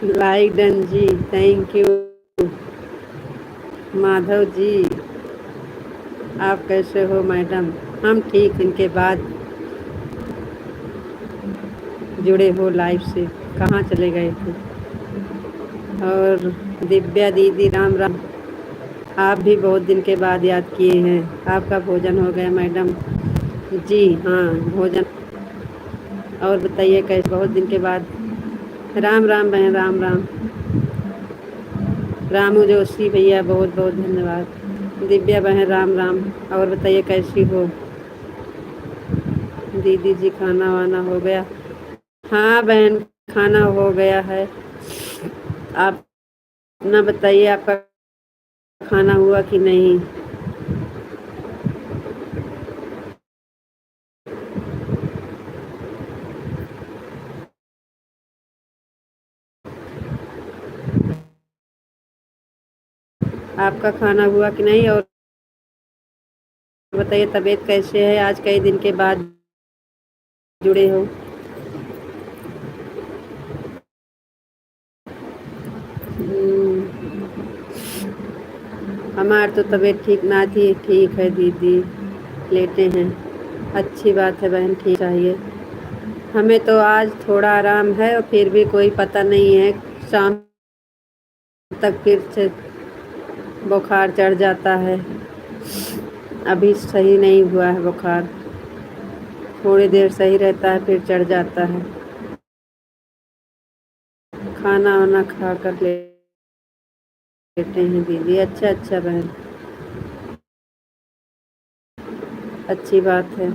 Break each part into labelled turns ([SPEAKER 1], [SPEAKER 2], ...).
[SPEAKER 1] Like done जी, thank you. Madhav ji, आप कैसे हो मैडम? हम ठीक, इनके बाद जुड़े हो लाइव से, कहाँ चले गए थे? और दिव्या दीदी, राम राम। आप भी बहुत दिन के बाद याद किए हैं। आपका भोजन हो गया मैडम? जी हाँ, भोजन। और बताइए कैसे, बहुत दिन के बाद। राम राम बहन, राम राम। रामू जोशी भैया, बहुत बहुत धन्यवाद। दिव्या बहन, राम राम। और बताइए कैसी हो? दीदी जी, खाना वाना हो गया? हाँ बहन, खाना हो गया है। आप अपना बताइए, आपका खाना हुआ कि नहीं? आपका खाना हुआ कि नहीं? और बताइए तबीयत कैसे है? आज कई दिन के बाद जुड़े हो। हमार तो तबीयत ठीक ना थी, ठीक है दीदी, लेटे हैं। अच्छी बात है बहन, ठीक चाहिए। हमें तो आज थोड़ा आराम है और फिर भी कोई पता नहीं है, शाम तक फिर से बुखार चढ़ जाता है। अभी सही नहीं हुआ है बुखार, थोड़ी देर सही रहता है फिर चढ़ जाता है। खाना वाना खा कर लेटे हैं दीदी। अच्छा अच्छा बहन, अच्छी बात है।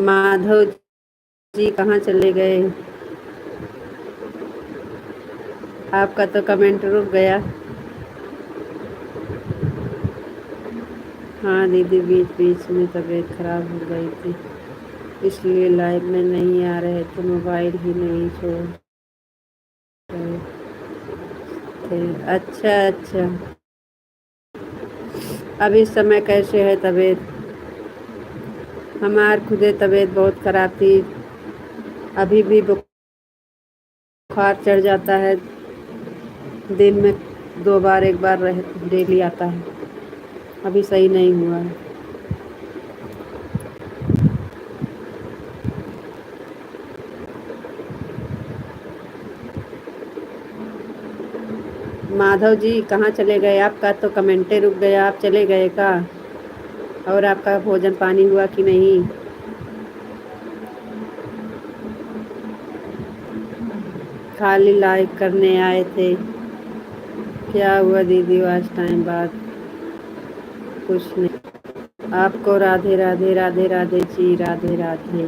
[SPEAKER 1] माधव जी कहाँ चले गए? आपका तो कमेंट रुक गया। हाँ दीदी, बीच बीच में तबीयत खराब हो गई थी, इसलिए लाइव में नहीं आ रहे थे, मोबाइल ही नहीं छोड़ रहे थे। अच्छा अच्छा। अब इस समय कैसे है तबीयत? हमार खुदे तबीयत बहुत खराब थी, अभी भी बुखार चढ़ जाता है। दिन में 2 बार, 1 बार रह डेली आता है। अभी सही नहीं हुआ है। माधव जी कहाँ चले गए? आपका तो कमेंटे रुक गया, आप चले गए का? और आपका भोजन पानी हुआ कि नहीं? खाली लाइक करने आए थे? क्या हुआ दीदी आज टाइम बाद? कुछ नहीं। आपको राधे राधे, राधे राधे जी, राधे राधे।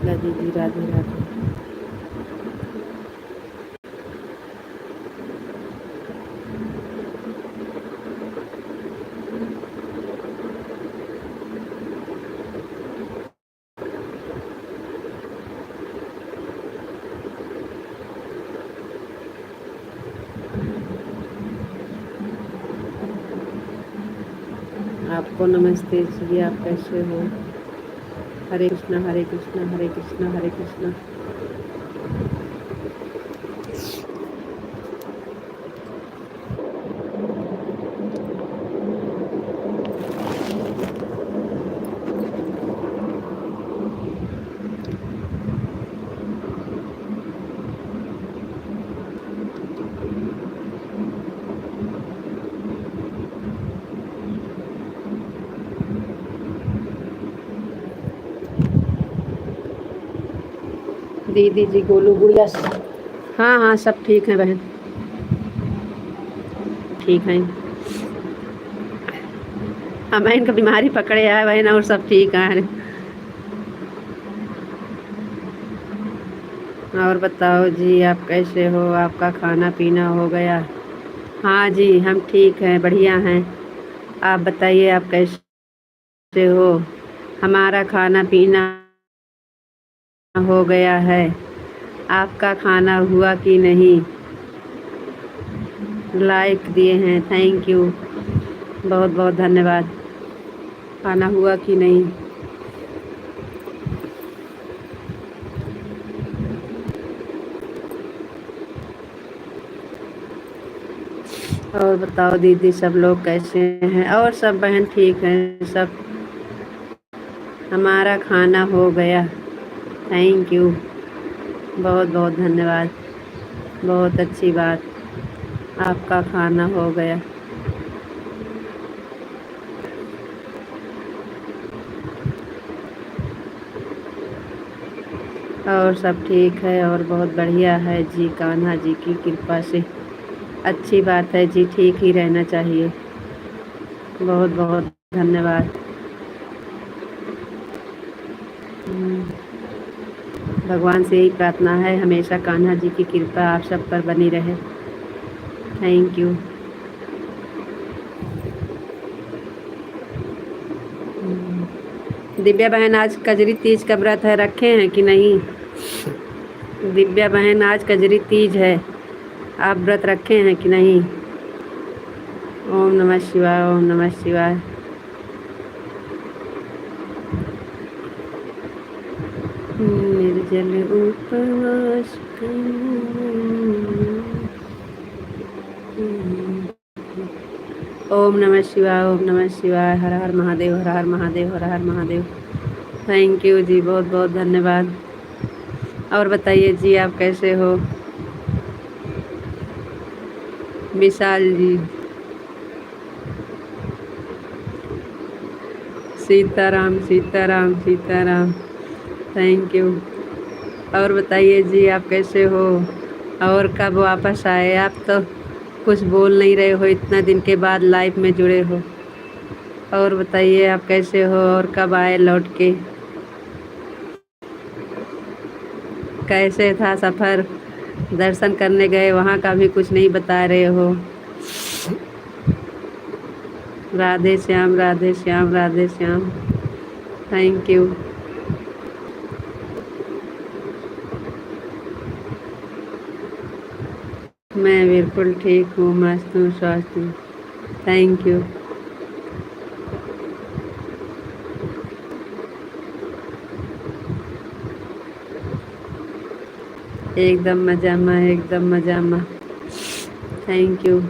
[SPEAKER 1] राधे जी, राधे राधे। आपको नमस्ते जी, आप कैसे हो? हरे कृष्णा, हरे कृष्णा, हरे कृष्णा, हरे कृष्णा। दीदी जी, गोलू गुड़िया, हाँ हाँ सब ठीक है बहन, ठीक है। हमें इनका बीमारी पकड़े है बहन, और सब ठीक है। और बताओ जी, आप कैसे हो? आपका खाना पीना हो गया? हाँ जी, हम ठीक हैं, बढ़िया हैं। आप बताइए, आप कैसे हो? हमारा खाना पीना हो गया है। आपका खाना हुआ कि नहीं? लाइक दिए हैं, थैंक यू, बहुत बहुत धन्यवाद। खाना हुआ कि नहीं? और बताओ दीदी, सब लोग कैसे हैं? और सब बहन ठीक हैं सब। हमारा खाना हो गया। Thank you. बहुत बहुत धन्यवाद। बहुत अच्छी बात। आपका खाना हो गया। और सब ठीक है और बहुत बढ़िया है जी, कान्हा जी की कृपा से। अच्छी बात है जी, ठीक ही रहना चाहिए। बहुत बहुत धन्यवाद। भगवान से यही प्रार्थना है, हमेशा कान्हा जी की कृपा आप सब पर बनी रहे। Thank you. दिव्या बहन, आज कजरी तीज का व्रत है, रखे हैं कि नहीं? दिव्या बहन, आज कजरी तीज है, आप व्रत रखे हैं कि नहीं? ओम नमः शिवाय, ओम नमः शिवाय। निर्जल उपवास ओम नमः शिवाय, ओम नमः शिवाय। हर हर महादेव, हर हर महादेव, हर हर महादेव। थैंक यू जी, बहुत बहुत धन्यवाद। और बताइए जी, आप कैसे हो? विशाल जी, सीताराम सीताराम सीताराम। Thank you. और बताइए जी, आप कैसे हो? और कब वापस आए? आप तो कुछ बोल नहीं रहे हो, इतना दिन के बाद लाइव में जुड़े हो। और बताइए, आप कैसे हो और कब आए लौट के? कैसे था सफ़र? दर्शन करने गए, वहाँ का भी कुछ नहीं बता रहे हो। राधे श्याम, राधे श्याम, राधे श्याम। Thank you. मैं बिल्कुल ठीक हूँ, मस्त हूँ, स्वस्थ हूँ। Thank you. एकदम मजा में, एकदम मजा में। Thank you.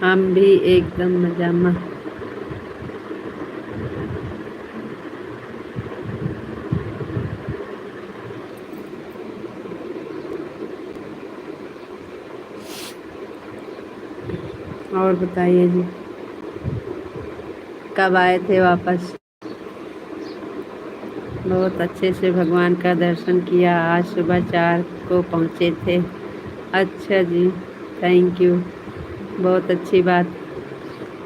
[SPEAKER 1] हम भी एकदम मजा में। और बताइए जी, कब आए थे वापस? बहुत अच्छे से भगवान का दर्शन किया, आज सुबह 4 को पहुँचे थे। अच्छा जी, थैंक यू। बहुत अच्छी बात,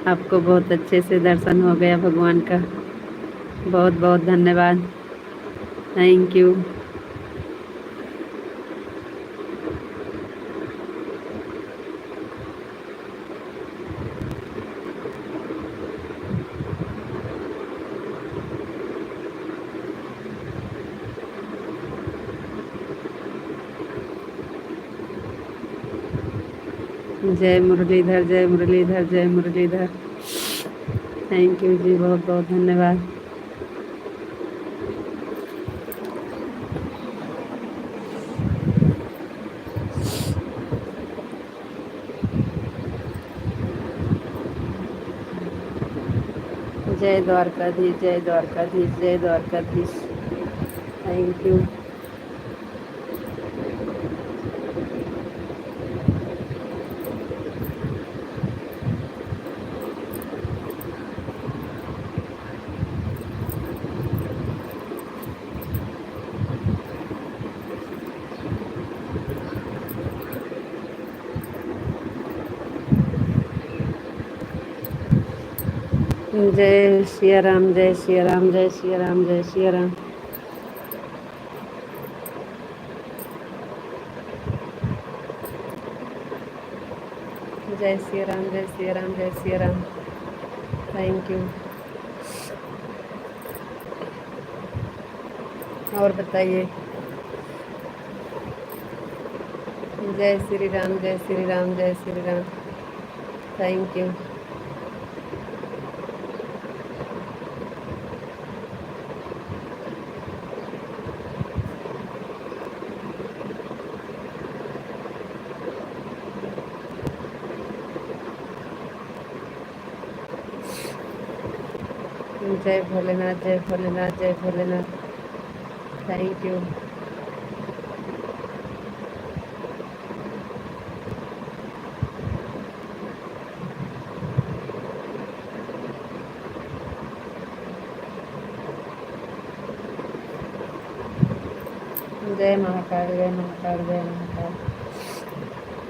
[SPEAKER 1] आपको बहुत अच्छे से दर्शन हो गया भगवान का। बहुत बहुत धन्यवाद। Thank you. जय मुरलीधर, जय मुरलीधर, जय मुरलीधर। थैंक यू जी, बहुत बहुत धन्यवाद। जय द्वारकाधीश, जय द्वारकाधीश, जय द्वारकाधीश। Thank you. जय सिया राम, जय सिया राम, जय सिया राम, जय सिया राम। जय सिया राम, जय सिया राम, जय सिया राम। Thank you. और बताइए। जय श्री राम, जय श्री राम, जय श्री राम। Thank you. जय भोलेनाथ, जय भोलेनाथ, जय भोलेनाथ। Thank you. जय महाकाल, जय महाकाल, जय महाकाल।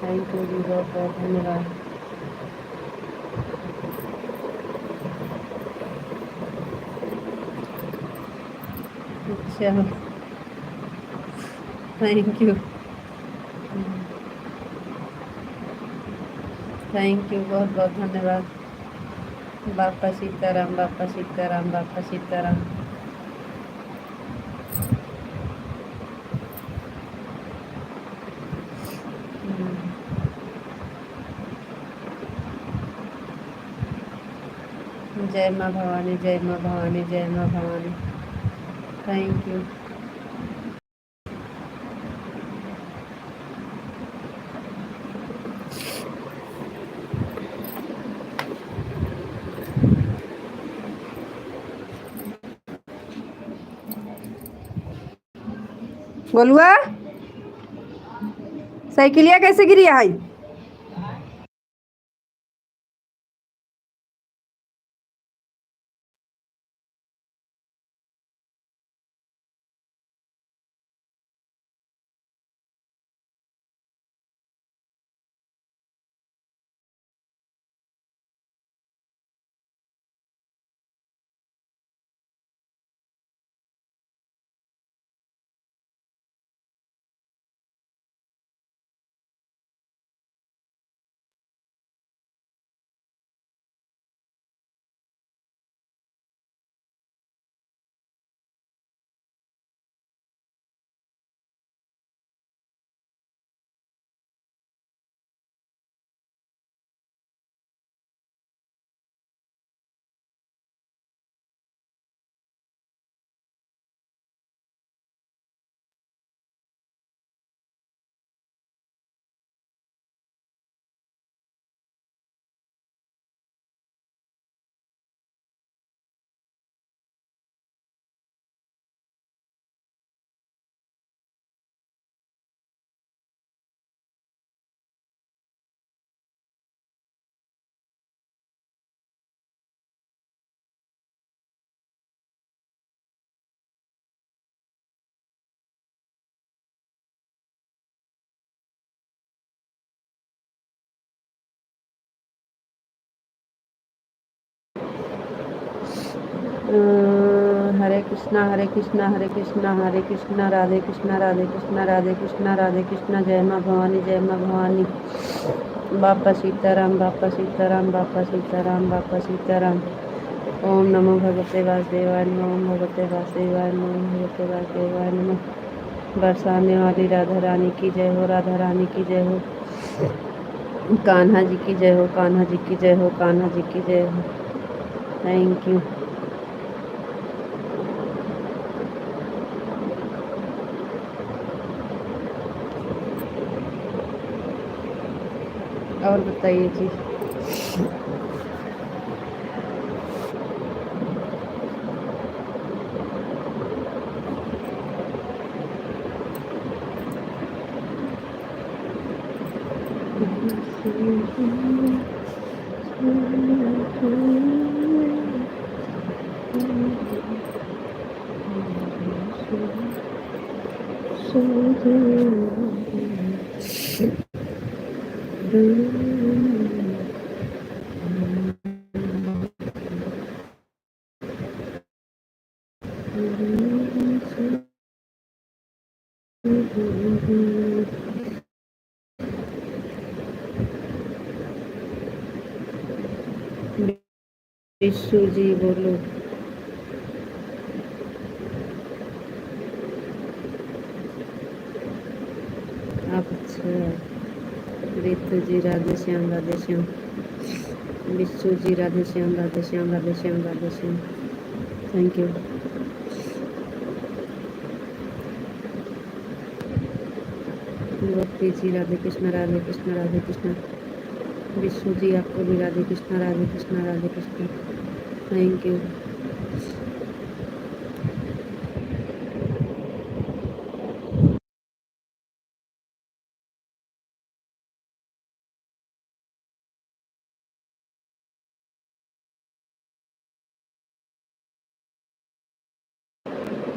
[SPEAKER 1] थैंक यू जी, बहुत बहुत धन्यवाद। अच्छा, थैंक यू। थैंक यू, बहुत बहुत धन्यवाद। बापा सीताराम, बापा सीताराम, बापा सीताराम। जय माँ भवानी, जय माँ भवानी, जय माँ भवानी। Thank you. गोलुआ, साइकिलिया कैसे गिरी है? हरे कृष्णा, हरे कृष्णा, हरे कृष्णा, हरे कृष्णा, राधे कृष्णा, राधे कृष्णा, राधे कृष्णा, राधे कृष्णा। जय माँ भवानी, जय माँ भवानी। बापा सीताराम, बापा सीताराम, बापा सीताराम, बापा सीताराम। ओम नमो भगवते वासुदेवाय नमः, ओम भगवते वासुदेवाय नमः, ओम भगवते वासुदेवाय नमः। बरसाने वाली राधा रानी की जय हो, राधा रानी की जय हो। कान्हा जी की जय हो, कान्हा जी की जय हो, कान्हा जी की जय हो। Thank you. और बताइए जी। विशु जी बोलो। अच्छा, रितु जी राधे श्याम, राधे श्याम। विशु जी राधे श्याम, राधे श्याम, राधे श्याम, राधे श्याम। Thank you. गोपी जी राधे कृष्ण, राधे कृष्ण, राधे कृष्ण। विशु जी आपको भी राधे कृष्ण, राधे कृष्ण, राधे कृष्ण। Thank you.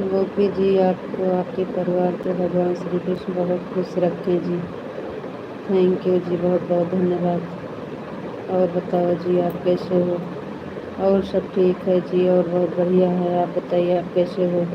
[SPEAKER 1] गोपी जी, आपको आपके परिवार को भगवान श्री कृष्ण बहुत खुश रखें जी। थैंक यू जी, बहुत बहुत धन्यवाद। और बताओ जी, आप कैसे हो? और सब ठीक है जी, और बहुत बढ़िया है। आप बताइए, आप कैसे हो?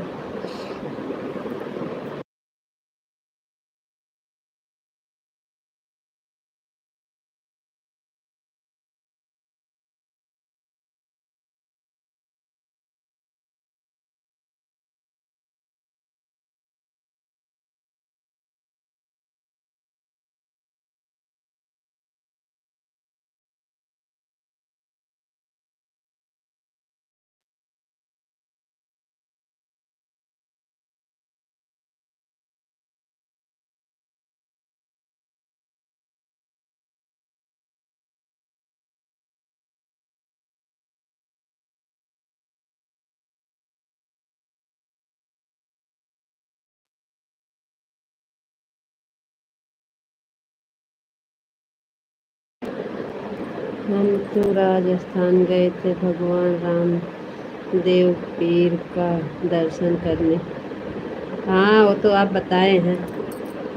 [SPEAKER 1] हम तो राजस्थान गए थे भगवान राम देव पीर का दर्शन करने। हाँ, वो तो आप बताए हैं,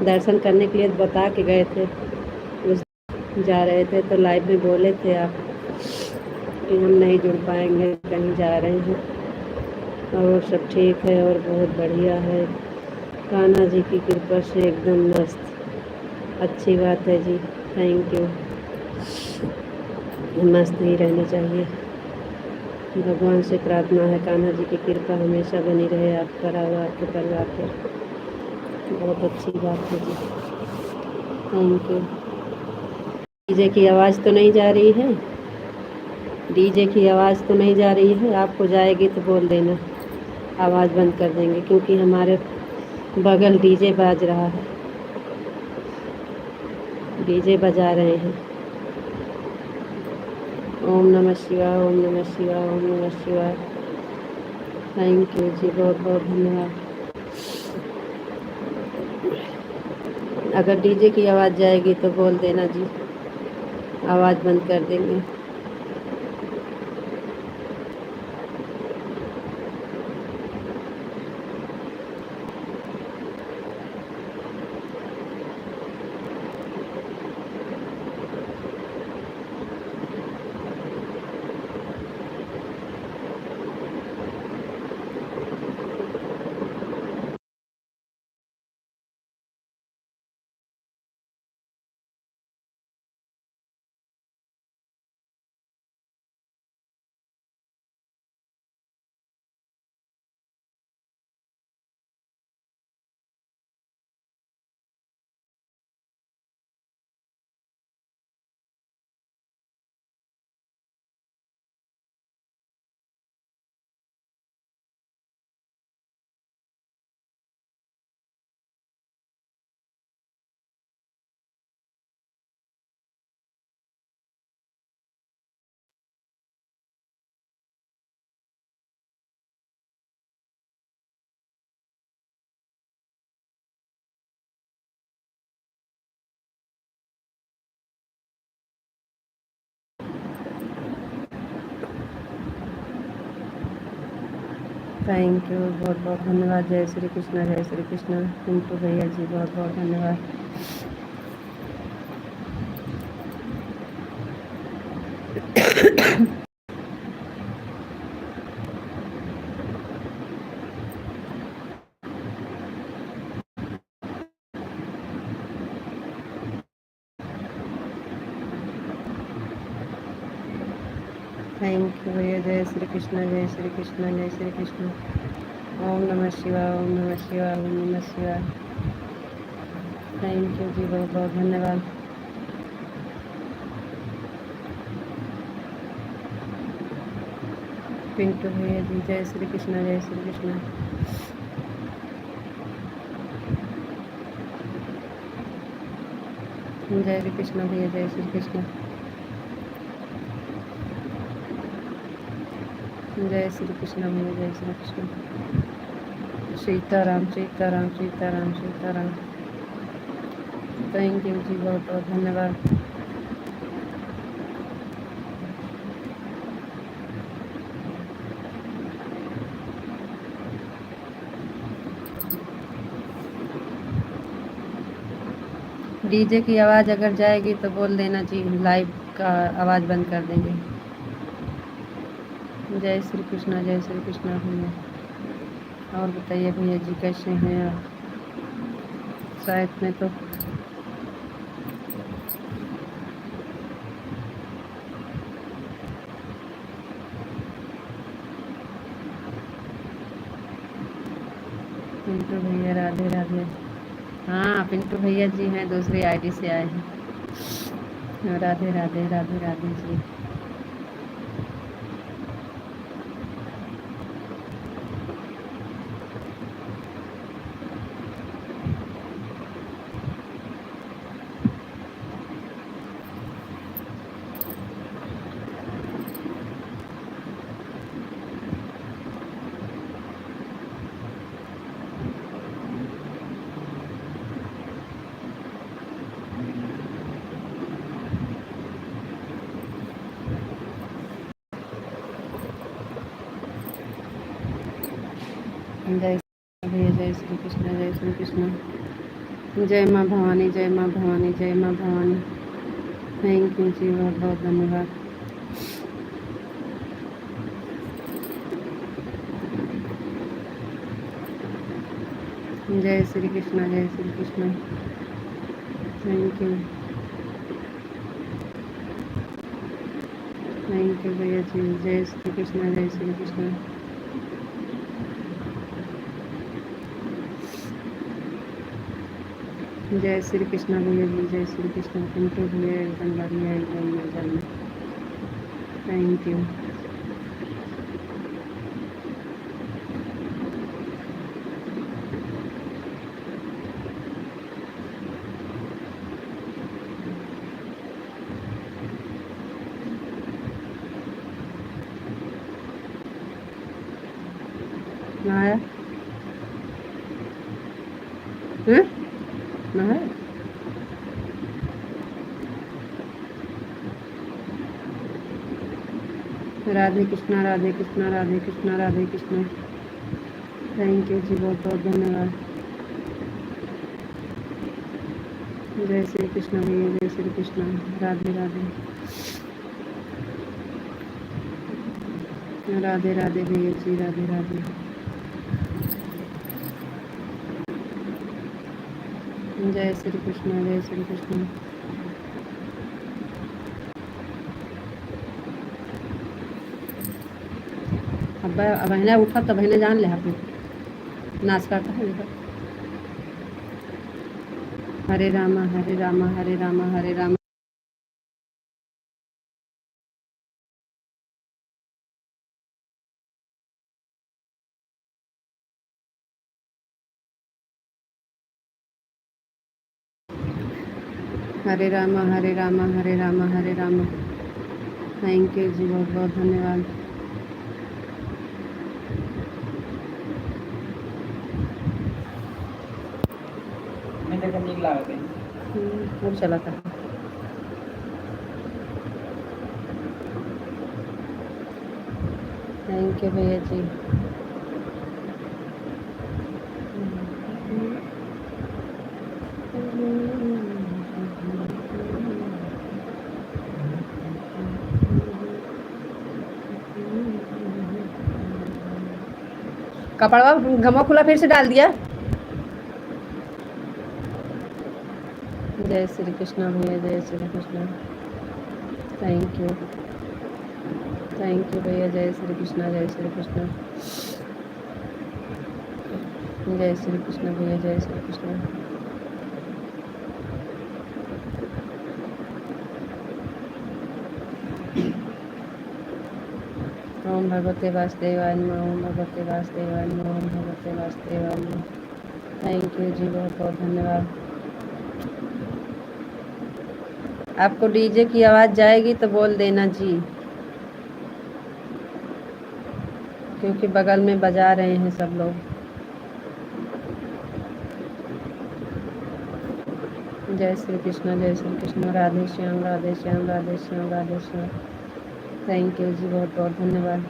[SPEAKER 1] दर्शन करने के लिए बता के गए थे। उस जा रहे थे तो लाइव में बोले थे आप कि हम नहीं जुड़ पाएंगे, कहीं जा रहे हैं। और सब ठीक है और बहुत बढ़िया है। कान्हा जी की कृपा से एकदम मस्त। अच्छी बात है जी, थैंक यू। मस्त ही रहना चाहिए। भगवान से प्रार्थना है कान्हा जी की कृपा हमेशा बनी रहे आप पर और आपके परिवार पर। बहुत अच्छी बात है जी, थैंक यू। डीजे की आवाज़ तो नहीं जा रही है? डीजे की आवाज़ तो नहीं जा रही है? आपको जाएगी तो बोल देना, आवाज़ बंद कर देंगे, क्योंकि हमारे बगल डीजे बाज रहा है। डीजे बजा रहे हैं। ओम नमः शिवाय, ओम नमः शिवाय, ओम नमः शिवाय। थैंक यू जी, बहुत बहुत धन्यवाद। अगर डीजे की आवाज़ जाएगी तो बोल देना जी, आवाज़ बंद कर देंगे। थैंक यू, बहुत बहुत धन्यवाद। जय श्री कृष्णा, जय श्री कृष्णा। पिंटू भैया जी, बहुत बहुत धन्यवाद। थैंक यू भैया। जय श्री कृष्णा, जय श्री कृष्णा, जय श्री कृष्णा। ओम नमः शिवाय, ओम नमः शिवाय, ओम नमः शिवाय। थैंक यू जी, बहुत बहुत धन्यवाद। पिंटू भैया जी, जय श्री कृष्णा, जय श्री कृष्णा। जय श्री कृष्णा भैया, जय श्री कृष्णा। जय श्री कृष्ण भैया, जय श्री कृष्ण। सीताराम सीताराम सीताराम सीताराम। थैंक यू जी, बहुत बहुत धन्यवाद। डीजे की आवाज़ अगर जाएगी तो बोल देना जी, लाइव का आवाज़ बंद कर देंगे। जय श्री कृष्णा, जय श्री कृष्णा भैया। और बताइए भैया जी, कैसे हैं आप? शायद में तो पिंटू भैया, राधे राधे। हाँ, पिंटू भैया जी हैं, दूसरी आईडी से आए हैं। राधे राधे राधे राधे जी। जय भैया, जय श्री कृष्ण, जय श्री कृष्ण। जय माँ भवानी, जय माँ भवानी, जय माँ भवानी। थैंक यू जी, बहुत बहुत धन्यवाद। जय श्री कृष्ण, जय Shri Krishna. Thank you, thank you भैया जी। जय श्री कृष्ण, जय श्री कृष्ण। जय श्री कृष्ण भैया जी, जय श्री कृष्ण। पिंटू भैया एकदम बढ़िया, एकदम मजा में। Thank you. नहाया? नहाया? राधे कृष्णा, राधे कृष्णा, राधे कृष्णा, राधे कृष्णा। थैंक यू जी, बहुत बहुत धन्यवाद। जय श्री कृष्ण भैया, जय श्री कृष्ण। राधे राधे, राधे राधे भैया जी, राधे राधे। जय श्री कृष्ण, जय श्री कृष्ण। अब बहना उठा तो बहने जान ले आपने नाच करता है देखो। हरे रामा हरे रामा हरे रामा हरे रामा। हरे रामा हरे रामा हरे रामा हरे रामा। थैंक यू जी, बहुत बहुत धन्यवाद। खूब चला था। थैंक यू भैया जी। कपड़ा घमा खुला फिर से डाल दिया। जय श्री कृष्ण भैया, जय Shri Krishna. Thank you, thank you भैया। जय श्री कृष्ण, जय श्री कृष्ण। जय श्री कृष्ण भैया, जय श्री कृष्ण। ओम भगवते वासुदेवाय नमः, ओम भगवते वासुदेवाय नमः, ओम भगवते वासुदेवाय नमः। थैंक यू जी, बहुत बहुत धन्यवाद। आपको डीजे की आवाज़ जाएगी तो बोल देना जी। क्योंकि बगल में बजा रहे हैं सब लोग। जय श्री कृष्ण, जय श्री कृष्ण, राधे श्याम, राधे श्याम, राधे श्याम, राधे श्याम। थैंक यू जी, बहुत बहुत धन्यवाद।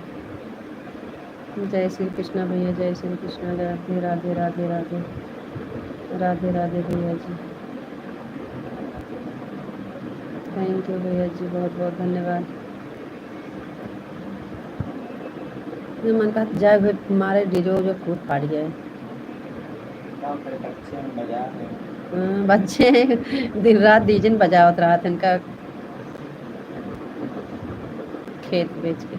[SPEAKER 1] जय श्री कृष्ण भैया, जय श्री कृष्ण, राधे राधे राधे राधे राधे राधे भैया जी। थैंक यू भैया जी, बहुत बहुत धन्यवाद। मन का जय भाई तुम्हारे डीजो जो कूद फाड़ गया है। बच्चे दिन रात डीजे बजावत रहा था इनका खेत बेच के।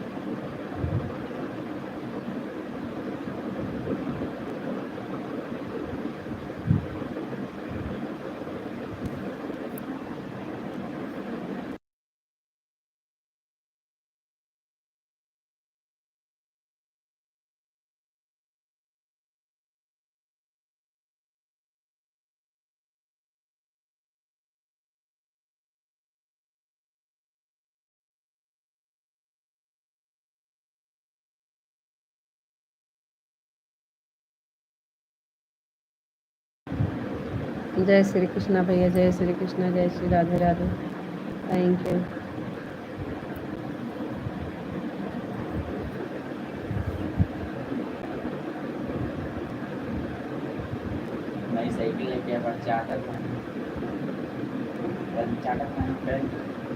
[SPEAKER 1] जय श्री कृष्ण भैया, जय श्री कृष्ण, जय श्री राधे राधे। Thank you.
[SPEAKER 2] नई साइकिल लेके चाटक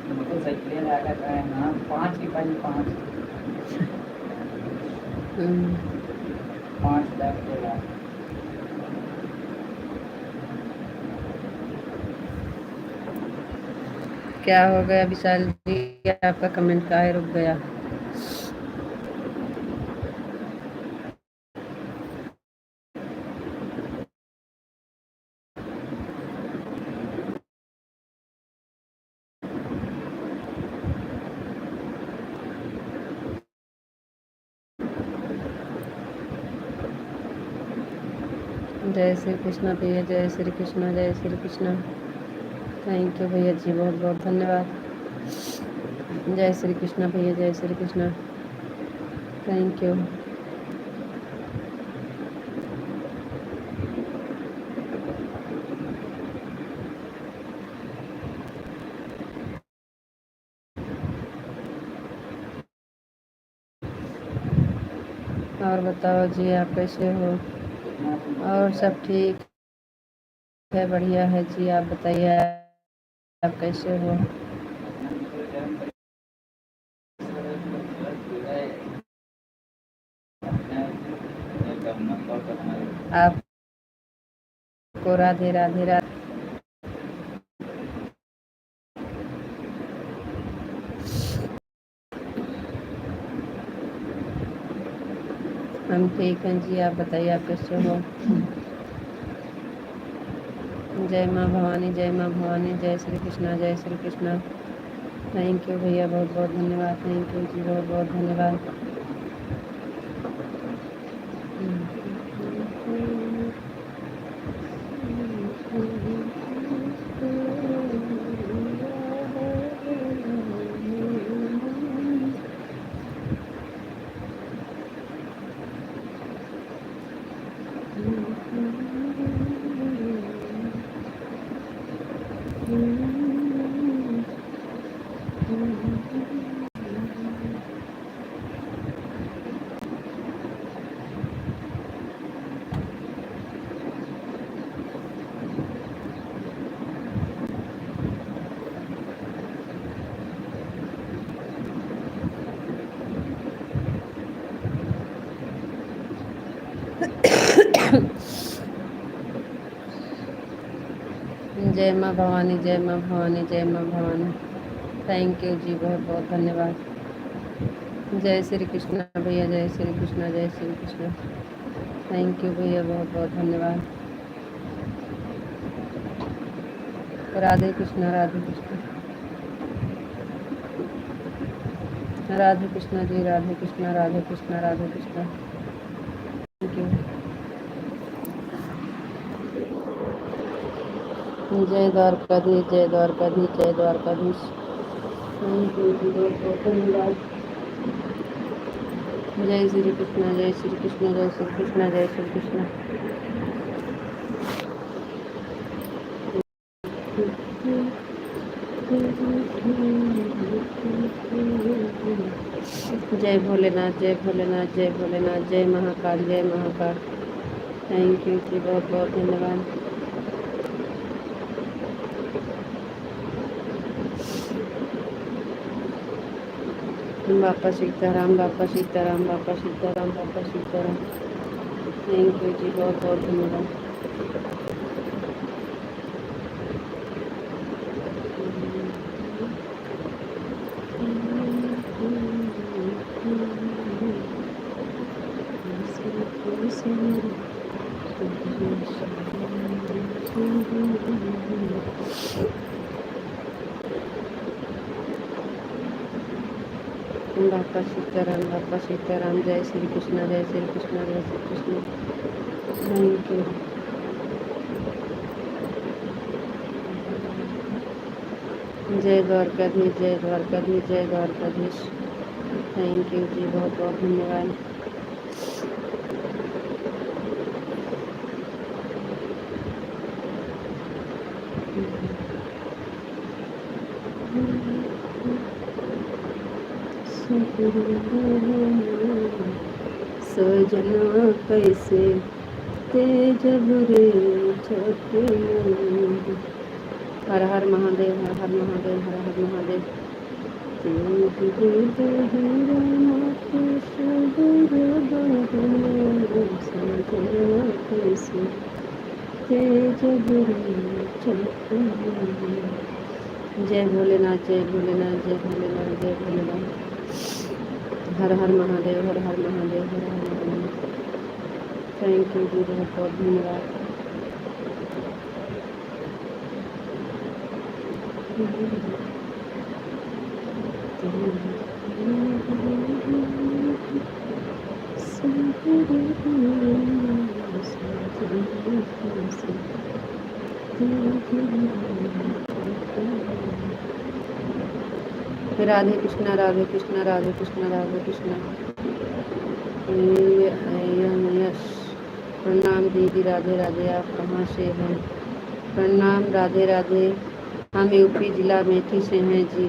[SPEAKER 2] मोटरसाइकिल लगा 5 की 5 लाख के लाख।
[SPEAKER 1] क्या हो गया विशाल जी, आपका कमेंट काहे रुक गया? जय श्री कृष्ण भैया, जय श्री कृष्ण, जय श्री कृष्ण। थैंक यू भैया जी, बहुत बहुत धन्यवाद। जय श्री कृष्ण भैया, जय श्री कृष्ण। Thank you. और बताओ जी, आप कैसे हो? और सब ठीक है, बढ़िया है जी। आप बताइए, आप कैसे हो? आपको राधे राधे राधे। हम ठीक हैं जी, आप बताइए, आप कैसे हो? जय माँ भवानी, जय माँ भवानी, जय श्री कृष्णा, जय श्री कृष्णा। थैंक यू भैया, बहुत बहुत धन्यवाद। थैंक यू जी, बहुत बहुत धन्यवाद। जय माँ भवानी, जय माँ भवानी, जय माँ भवानी। थैंक यू जी, बहुत बहुत धन्यवाद। जय श्री कृष्ण भैया, जय श्री कृष्ण, जय श्री कृष्ण। थैंक यू भैया, बहुत बहुत धन्यवाद। राधे कृष्ण, राधे कृष्ण, राधे कृष्ण जी, राधे कृष्ण, राधे कृष्ण, राधे कृष्ण। Thank you. जय द्वारकाधीश, जय द्वारकाधीश, जय द्वारकाधीश। थैंक यू जी, बहुत बहुत धन्यवाद। जय श्री कृष्ण, जय श्री कृष्ण, जय श्री कृष्ण, जय श्री कृष्ण। जय भोलेनाथ, जय भोलेनाथ, जय भोलेनाथ, जय महाकाल, जय महाकाल। थैंक यू जी, बहुत बहुत धन्यवाद। बापा सीताराम, बापा सीताराम, बापा सीताराम, बापा सीताराम। थैंक यू जी, बहुत बहुत धन्यवाद। बापा सीताराम, बापा सीताराम, जय श्री कृष्ण, जय श्री कृष्ण, जय श्री कृष्ण। Thank you. जय द्वारकाधीश, जय द्वारकाधीश, जय द्वारकाधीश। थैंक यू जी, बहुत बहुत धन्यवाद। सजना कैसे तेज बुरे छठे। हर हर महादेव, हर हर महादेव, हर हर महादेव। कैसे तेज बुरे छठे। जय भोलेनाथ, जय भोलेनाथ, जय भोलेनाथ, जय भोलेनाथ। हर हर महादेव, हर हर महादेव, हर हर महादेव। थैंक यू जी, बहुत बहुत धन्यवाद। राधे कृष्णा, राधे कृष्णा, राधे कृष्णा, राधे कृष्णा। यश प्रणाम दीदी, राधे राधे। आप कहाँ से हैं? प्रणाम, राधे राधे। हम यूपी जिला मेथी से हैं जी।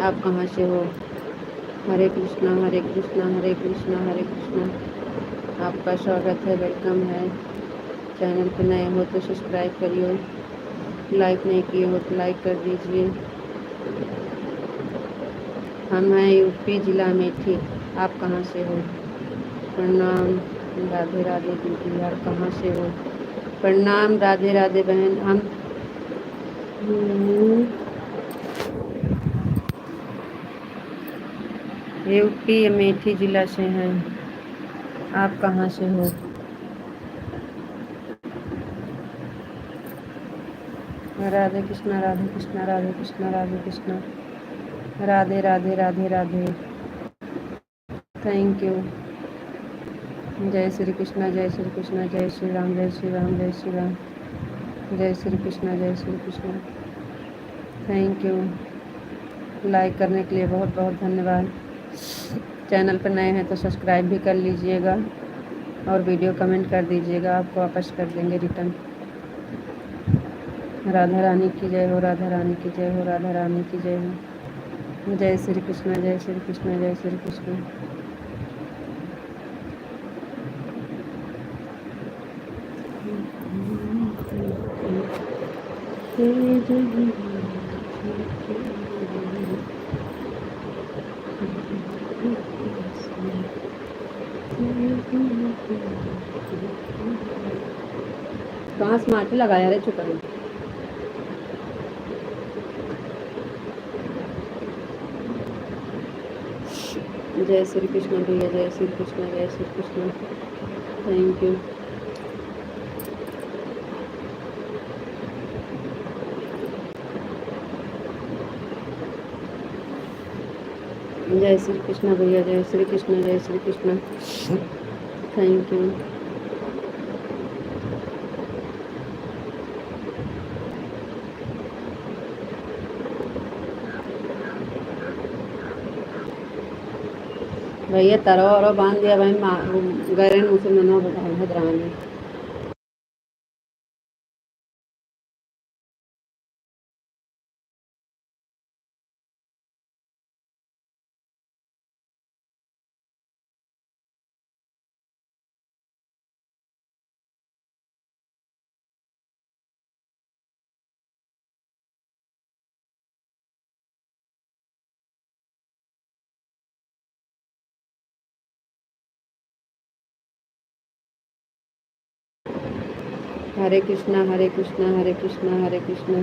[SPEAKER 1] आप कहाँ से हो? हरे कृष्णा, हरे कृष्णा, हरे कृष्णा, हरे कृष्णा। आपका स्वागत है, वेलकम है। चैनल पर नए हो तो सब्सक्राइब करिए, लाइक नहीं किए हो तो लाइक कर दीजिए। हम हैं यूपी जिला मेथी। आप कहाँ से हो? प्रणाम, राधे राधे दीदी। आप कहाँ से हो? प्रणाम, राधे राधे बहन। हम यूपी अमेठी जिला से हैं। आप कहाँ से हो? राधे कृष्णा, राधे कृष्णा, राधे कृष्णा, राधे कृष्णा। राधे राधे, राधे राधे। Thank you. जय श्री कृष्णा, जय श्री कृष्णा, जय श्री राम, जय श्री राम, जय श्री राम। जय श्री कृष्णा, जय Shri Krishna. Thank you. Like करने के लिए बहुत बहुत धन्यवाद। चैनल पर नए हैं तो सब्सक्राइब भी कर लीजिएगा और वीडियो कमेंट कर दीजिएगा, आपको वापस कर देंगे रिटर्न। राधा रानी की जय हो, राधा रानी की जय हो, राधा रानी की जय हो। जय श्री कृष्ण, जय श्री कृष्ण, जय श्री कृष्ण। कहाँ स्मार्ट लगाया रे चुका। जय श्री कृष्ण भैया, जय श्री कृष्ण, जय श्री कृष्ण। Thank you. जय श्री कृष्ण भैया, जय श्री कृष्ण, जय श्री कृष्ण। Thank you. भैया तरो और बांध दिया बहन गैरन मुसलमानों भद्रानी हरे कृष्णा हरे कृष्णा हरे कृष्णा हरे कृष्णा।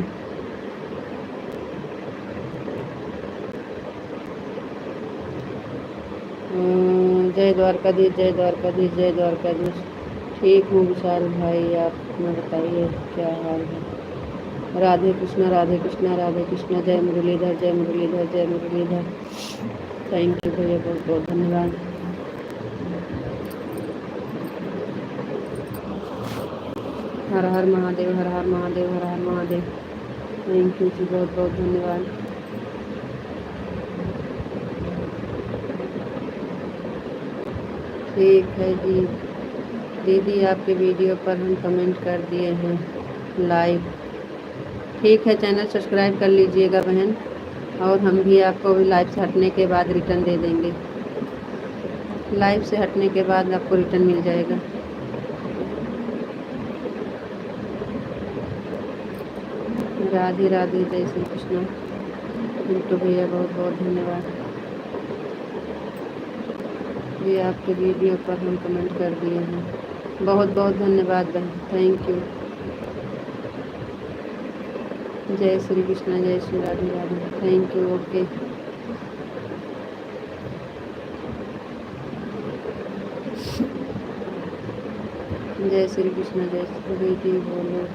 [SPEAKER 1] जय द्वारकाधीश जय द्वारकाधीश जय द्वारकाधीश। ठीक हूँ विशाल भाई, आप अपना बताइए क्या हाल है। राधे कृष्णा राधे कृष्णा राधे कृष्णा। जय मुरलीधर जय मुरलीधर जय मुरलीधर। थैंक यू भैया, बहुत बहुत धन्यवाद। हर हर महादेव हर हर महादेव हर हर महादेव। थैंक यू जी, बहुत बहुत धन्यवाद। ठीक है जी दीदी, आपके वीडियो पर हम कमेंट कर दिए हैं लाइव। ठीक है, चैनल सब्सक्राइब कर लीजिएगा बहन, और हम भी आपको भी लाइव से हटने के बाद रिटर्न दे देंगे। लाइव से हटने के बाद आपको रिटर्न मिल जाएगा। राधे राधे जय श्री कृष्ण। बिल्टू भैया बहुत बहुत धन्यवाद। ये आपके वीडियो पर हम कमेंट कर दिए हैं, बहुत बहुत धन्यवाद बहन, थैंक यू। जय श्री कृष्ण जय Shri Radhe Radhe. Thank you, okay. जय श्री कृष्ण जय श्री बेटी बोलो,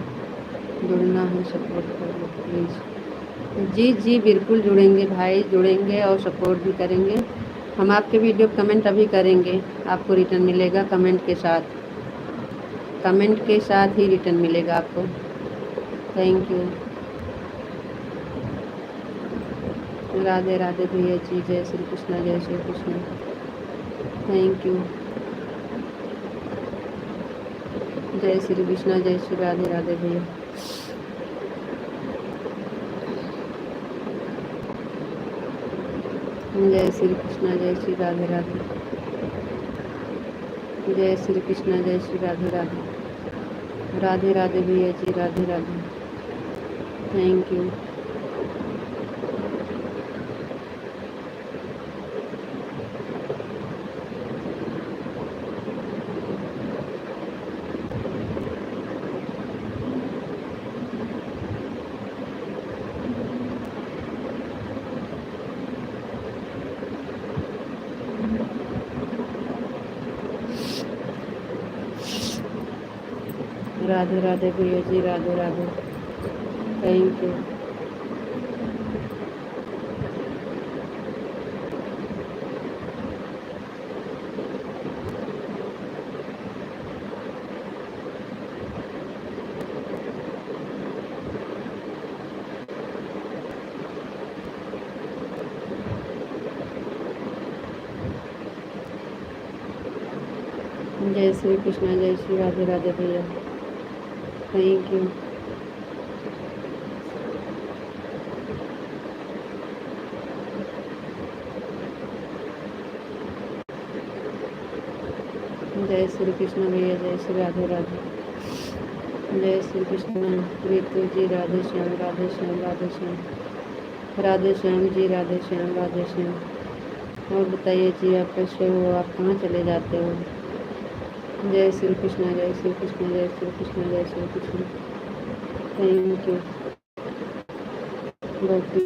[SPEAKER 1] जुड़ना है सपोर्ट कर लो प्लीज़। जी जी बिल्कुल जुड़ेंगे भाई, जुड़ेंगे और सपोर्ट भी करेंगे। हम आपके वीडियो कमेंट अभी करेंगे, आपको रिटर्न मिलेगा कमेंट के साथ, कमेंट के साथ ही रिटर्न मिलेगा आपको। Thank you. राधे राधे भैया जी, जय श्री कृष्ण जय श्री कृष्ण। Thank you. जय श्री कृष्ण जय श्री राधे राधे भैया। जय श्री कृष्ण जय श्री राधे राधे। जय श्री कृष्ण जय श्री राधे राधे। राधे राधे भैया जी, राधे राधे। Thank you. राधे राधे भैया जी, राधे राधे। Thank you. जय श्री कृष्ण जय श्री राधे राधे भैया। Thank you. जय श्री कृष्ण भैया, जय श्री राधे राधे। जय श्री कृष्ण ऋतु जी, राधे श्याम राधे श्याम राधे श्याम। राधे श्याम जी, राधे श्याम राधे श्याम। और बताइए जी, आप कैसे हो, आप कहाँ चले जाते हो। जय श्री कृष्ण जय श्री कृष्ण जय श्री कृष्ण जय Shri Krishna. Thank you. Gopi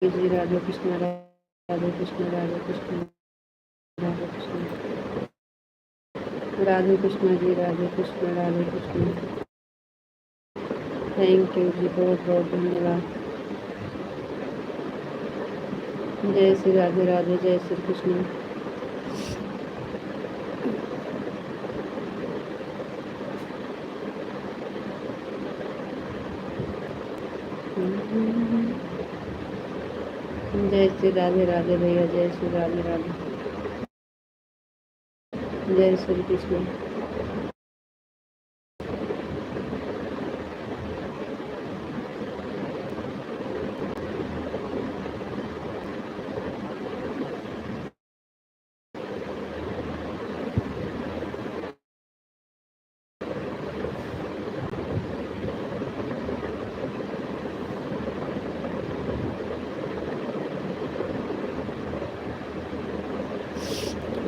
[SPEAKER 1] ji, Radhe Krishna Radhe Krishna Radhe Krishna Radhe Krishna. Radhe Krishna ji, Radhe Krishna Radhe Krishna. Thank you जी, बहुत बहुत धन्यवाद। जय श्री राधे राधे जय श्री कृष्ण। जय श्री राधे राधे भैया, जय श्री राधे राधे। जय श्री कृष्ण।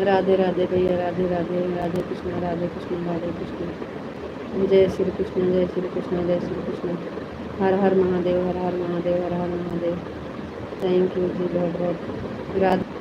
[SPEAKER 1] राधे राधे भैया, राधे राधे, राधे कृष्ण, राधे कृष्ण, राधे कृष्ण। जय श्री कृष्ण, जय श्री कृष्ण, जय श्री कृष्ण। हर हर महादेव, हर हर महादेव, हर हर महादेव। थैंक यू जी बहुत बहुत। राधे।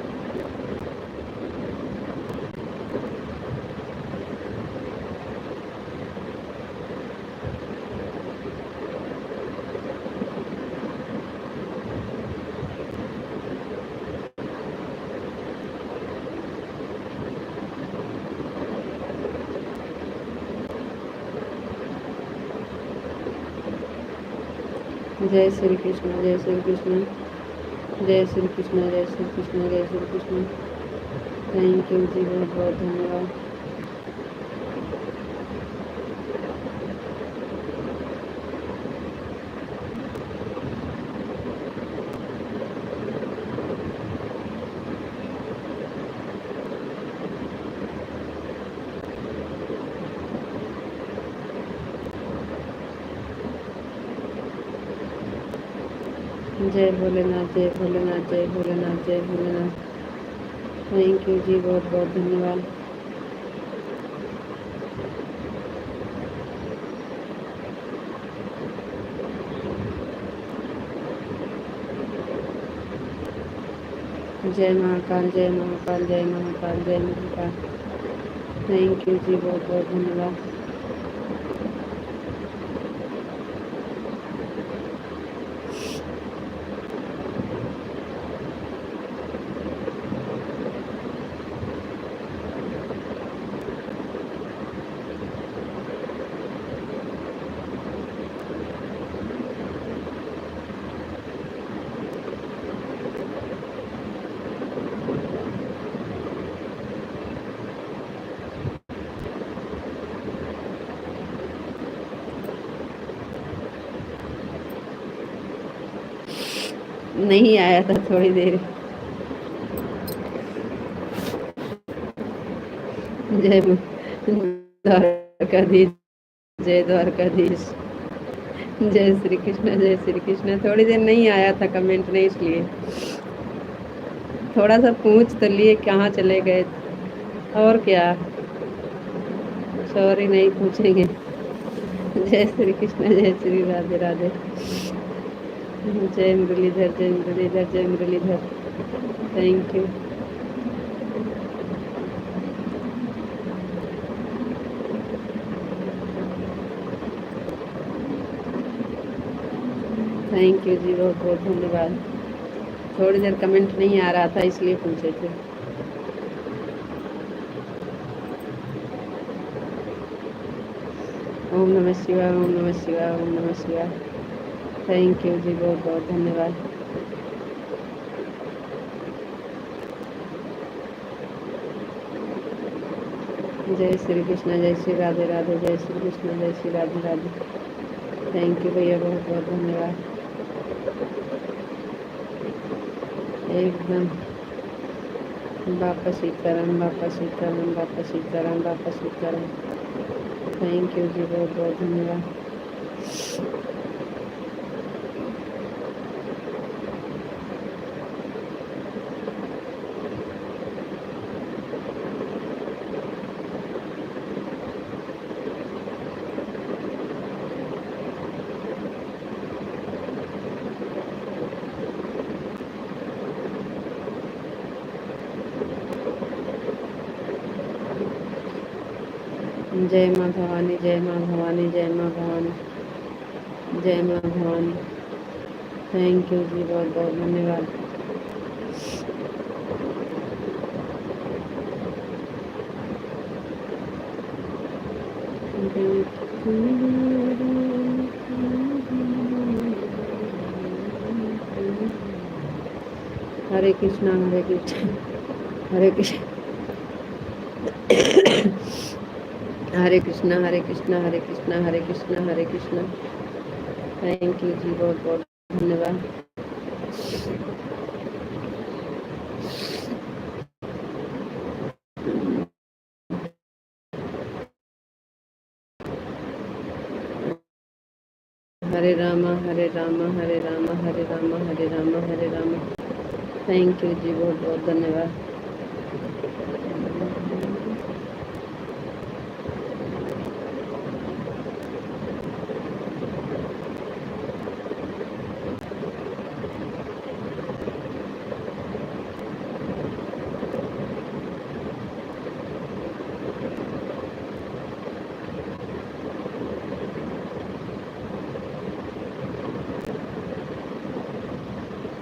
[SPEAKER 1] जय श्री कृष्ण, जय श्री कृष्ण, जय श्री कृष्ण, जय श्री कृष्ण, जय श्री कृष्ण। थैंक यू जी बहुत बहुत धन्यवाद। जय भोलेनाथ, जय भोलेनाथ, जय भोलेनाथ, जय भोलेनाथ। थैंक यू जी बहुत बहुत धन्यवाद। जय महाकाल, जय महाकाल, जय महाकाल, जय महाकाल। थैंक यू जी बहुत बहुत धन्यवाद। नहीं आया था थोड़ी देर। जय द्वारकाधीश, जय द्वारकाधीश। जय श्री कृष्ण, जय श्री कृष्ण। थोड़ी देर नहीं आया था कमेंट, नहीं इसलिए थोड़ा सा पूछ तो लिए कहाँ चले गए। और क्या, सॉरी नहीं पूछेंगे। जय श्री कृष्ण, जय श्री राधे राधे। जय मुरलीधर, जय मुरलीधर, जय Murlidhar. Thank you. Thank you जी बहुत बहुत धन्यवाद। थोड़ी देर कमेंट नहीं आ रहा था इसलिए पूछे थे। ओम नमः शिवाय, ओम नमः शिवाय, ओम नमः शिवाय। थैंक यू जी बहुत बहुत धन्यवाद। जय श्री कृष्ण, जय श्री राधे राधे, जय श्री कृष्ण, जय श्री राधे राधे। थैंक यू भैया बहुत बहुत धन्यवाद। एकदम बापा सीताराम, बापा सीताराम, बापा सीताराम, बापा सीताराम। थैंक यू जी बहुत बहुत धन्यवाद। जय माँ भवानी, जय माँ भवानी, जय माँ भवानी, जय माँ भवानी। थैंक यू जी बहुत बहुत धन्यवाद। हरे कृष्णा, हरे कृष्ण, हरे कृष्ण। हरे कृष्णा हरे कृष्णा हरे कृष्णा हरे कृष्णा हरे कृष्णा। थैंक यू जी, बहुत बहुत धन्यवाद। हरे रामा हरे रामा हरे रामा हरे रामा हरे रामा हरे रामा। थैंक यू जी, बहुत बहुत धन्यवाद।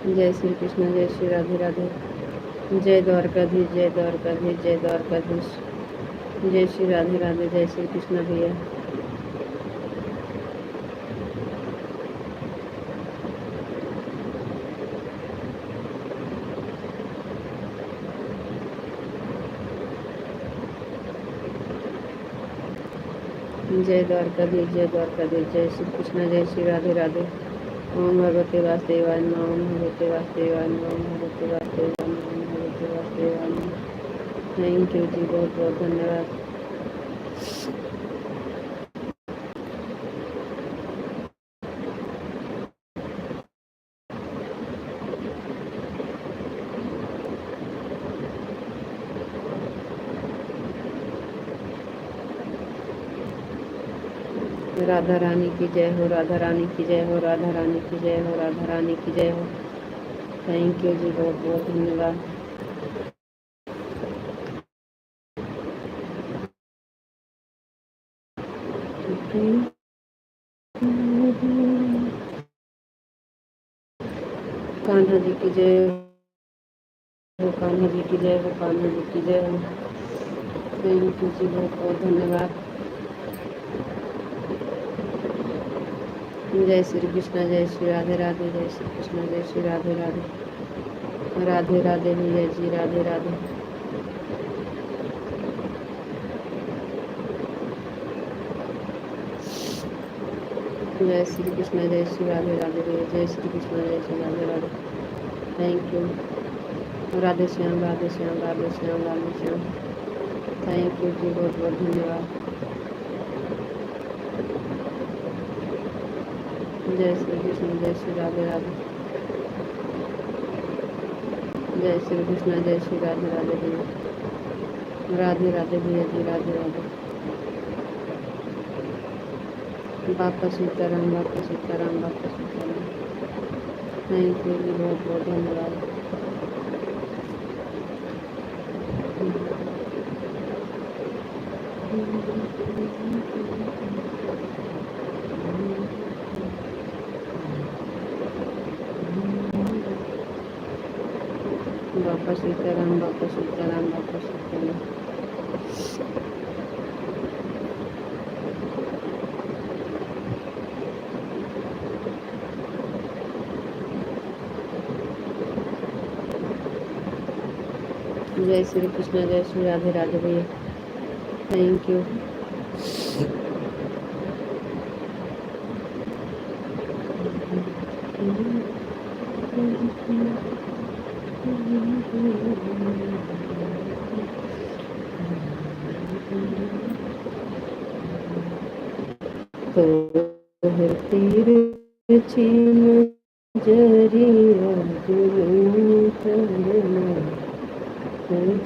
[SPEAKER 1] जय श्री कृष्ण, जय श्री राधे राधे। जय द्वारकाधीश, जय द्वारकाधीश, जय द्वारकाधीश। जय श्री राधे राधे, जय श्री कृष्ण भैया। जय द्वारकाधीश, जय द्वारकाधीश, जय श्री कृष्ण, जय श्री राधे राधे। ओम भगवते वासुदेवाय नमः, ओम भगवते वासुदेवाय नमः, ओम भगवते वासुदेवाय नमः, ओम भगवते वासुदेवाय नमः। थैंक यू जी, बहुत बहुत धन्यवाद। राधा रानी की जय हो, राधा रानी की जय हो, राधा रानी की जय हो, राधा रानी की जय हो। थैंक यू जी, बहुत बहुत धन्यवाद। कान्हा जी की जय हो, कान्हा जी की जय हो, कान्हा जी की जय हो। थैंक यू जी, बहुत बहुत धन्यवाद। जय श्री कृष्ण, जय श्री राधे राधे, जय श्री कृष्ण, जय श्री राधे राधे। राधे राधे भैया जी, राधे राधे। जय श्री कृष्ण, जय श्री राधे राधे भैया, जय श्री कृष्ण, जय Shri Radhe Radhe. Thank you. Radhe Shyam, Radhe Shyam, Radhe Shyam, Radhe Shyam. Thank you जी, बहुत बहुत धन्यवाद। जय श्री कृष्ण, जय श्री राधे राधे। जय श्री कृष्ण, जय श्री राधे राधे भैया। राधे राधे भैया जी, राधे राधे। बापा सीताराम, बापा सीताराम, बापा सीताराम। थैंक यू जी, बहुत बहुत धन्यवाद। बापा सीताराम, बापा सीताराम, बापा सीताराम। जय श्री कृष्ण, जय श्री राधे राधे भैया। Thank you. तो तीर छीन जरिया जुलूं करना,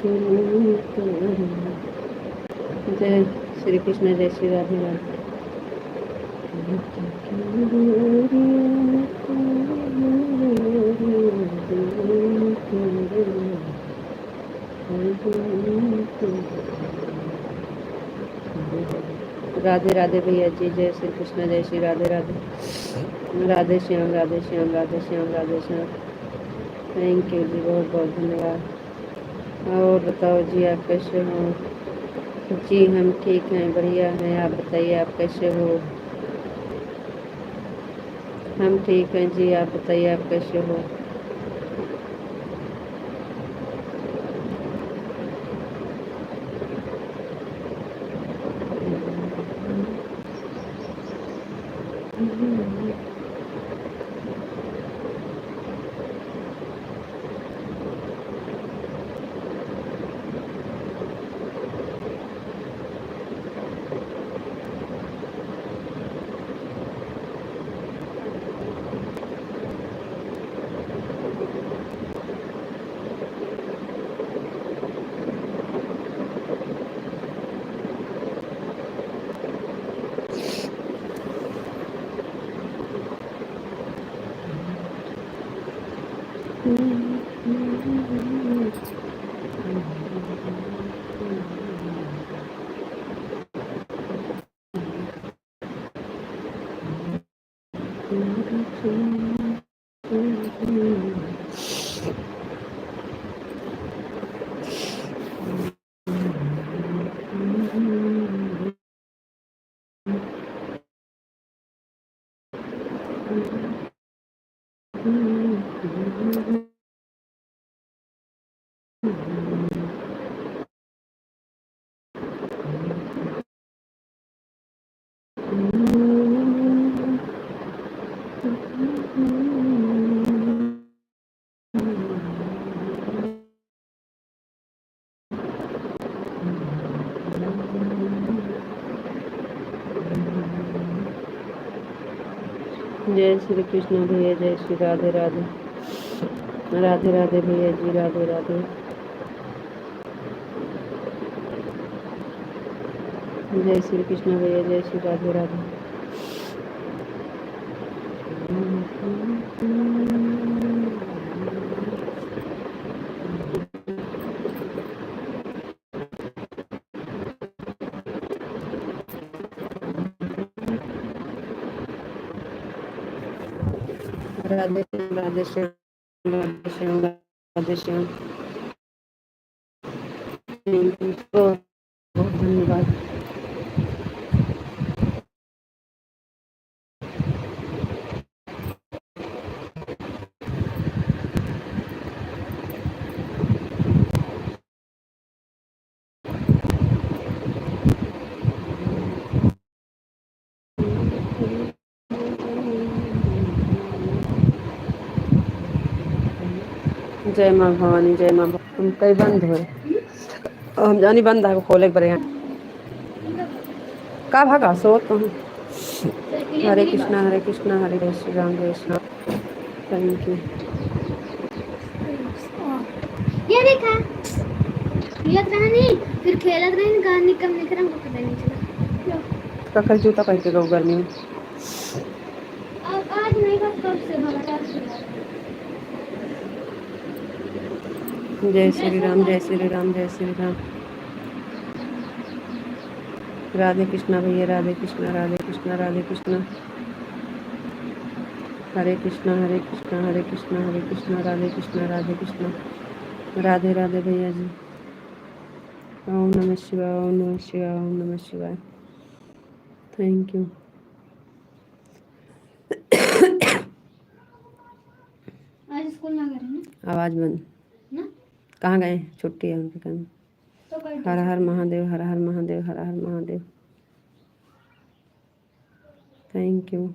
[SPEAKER 1] जुलूं करना। जय श्री कृष्ण, जय श्री राधे राधे। राधे राधे भैया जी, जय श्री कृष्ण, जय श्री राधे राधे। राधे श्याम, राधे श्याम, राधे श्याम, राधे श्याम। थैंक यू जी, बहुत बहुत धन्यवाद। और बताओ जी, आप कैसे हो? जी हम ठीक हैं, बढ़िया हैं। आप बताइए, आप कैसे हो? हम ठीक हैं जी, आप बताइए, आप कैसे हो? जय श्री कृष्ण भैया, जय श्री राधे राधे। राधे राधे भैया जी, राधे राधे। जय श्री कृष्ण भैया, जय श्री राधे राधे। राधे श्याम, राधे श्याम, राधे श्याम, राधे श्याम। बहुत बहुत धन्यवाद। जय माँ भवानी, जय माँ भवानी। हम कई बंद हुए, हम जानी बंद है, खोले पर का भागा सो कहूँ। हरे कृष्णा, हरे कृष्णा, हरे जय श्री राम, जय श्री राम। Thank you.
[SPEAKER 3] ये देखा खेलत रहा नहीं, फिर खेलत रहे गान निकल निकल हमको पता नहीं चला।
[SPEAKER 1] कखर जूता पहन के गो गर्मी में।
[SPEAKER 3] अब आज नहीं, बस कब से भगा
[SPEAKER 1] जय श्री राम, जय श्री राम, जय श्री राम। राधे कृष्णा भैया, राधे कृष्णा, राधे कृष्णा, राधे कृष्णा। हरे कृष्णा, हरे कृष्णा, हरे कृष्णा, हरे कृष्णा, राधे कृष्णा, राधे कृष्णा। राधे राधे भैया जी। ओम नमः शिवाय, ओम नमः शिवाय, ओम नमः शिवाय। Thank you.
[SPEAKER 3] आज स्कूल ना गए ना?
[SPEAKER 1] आवाज बंद
[SPEAKER 3] ना
[SPEAKER 1] कहाँ गए? छुट्टी है उनके काम।
[SPEAKER 3] तो कर
[SPEAKER 1] हर हर महादेव, हर हर महादेव, हर हर महादेव। Thank you.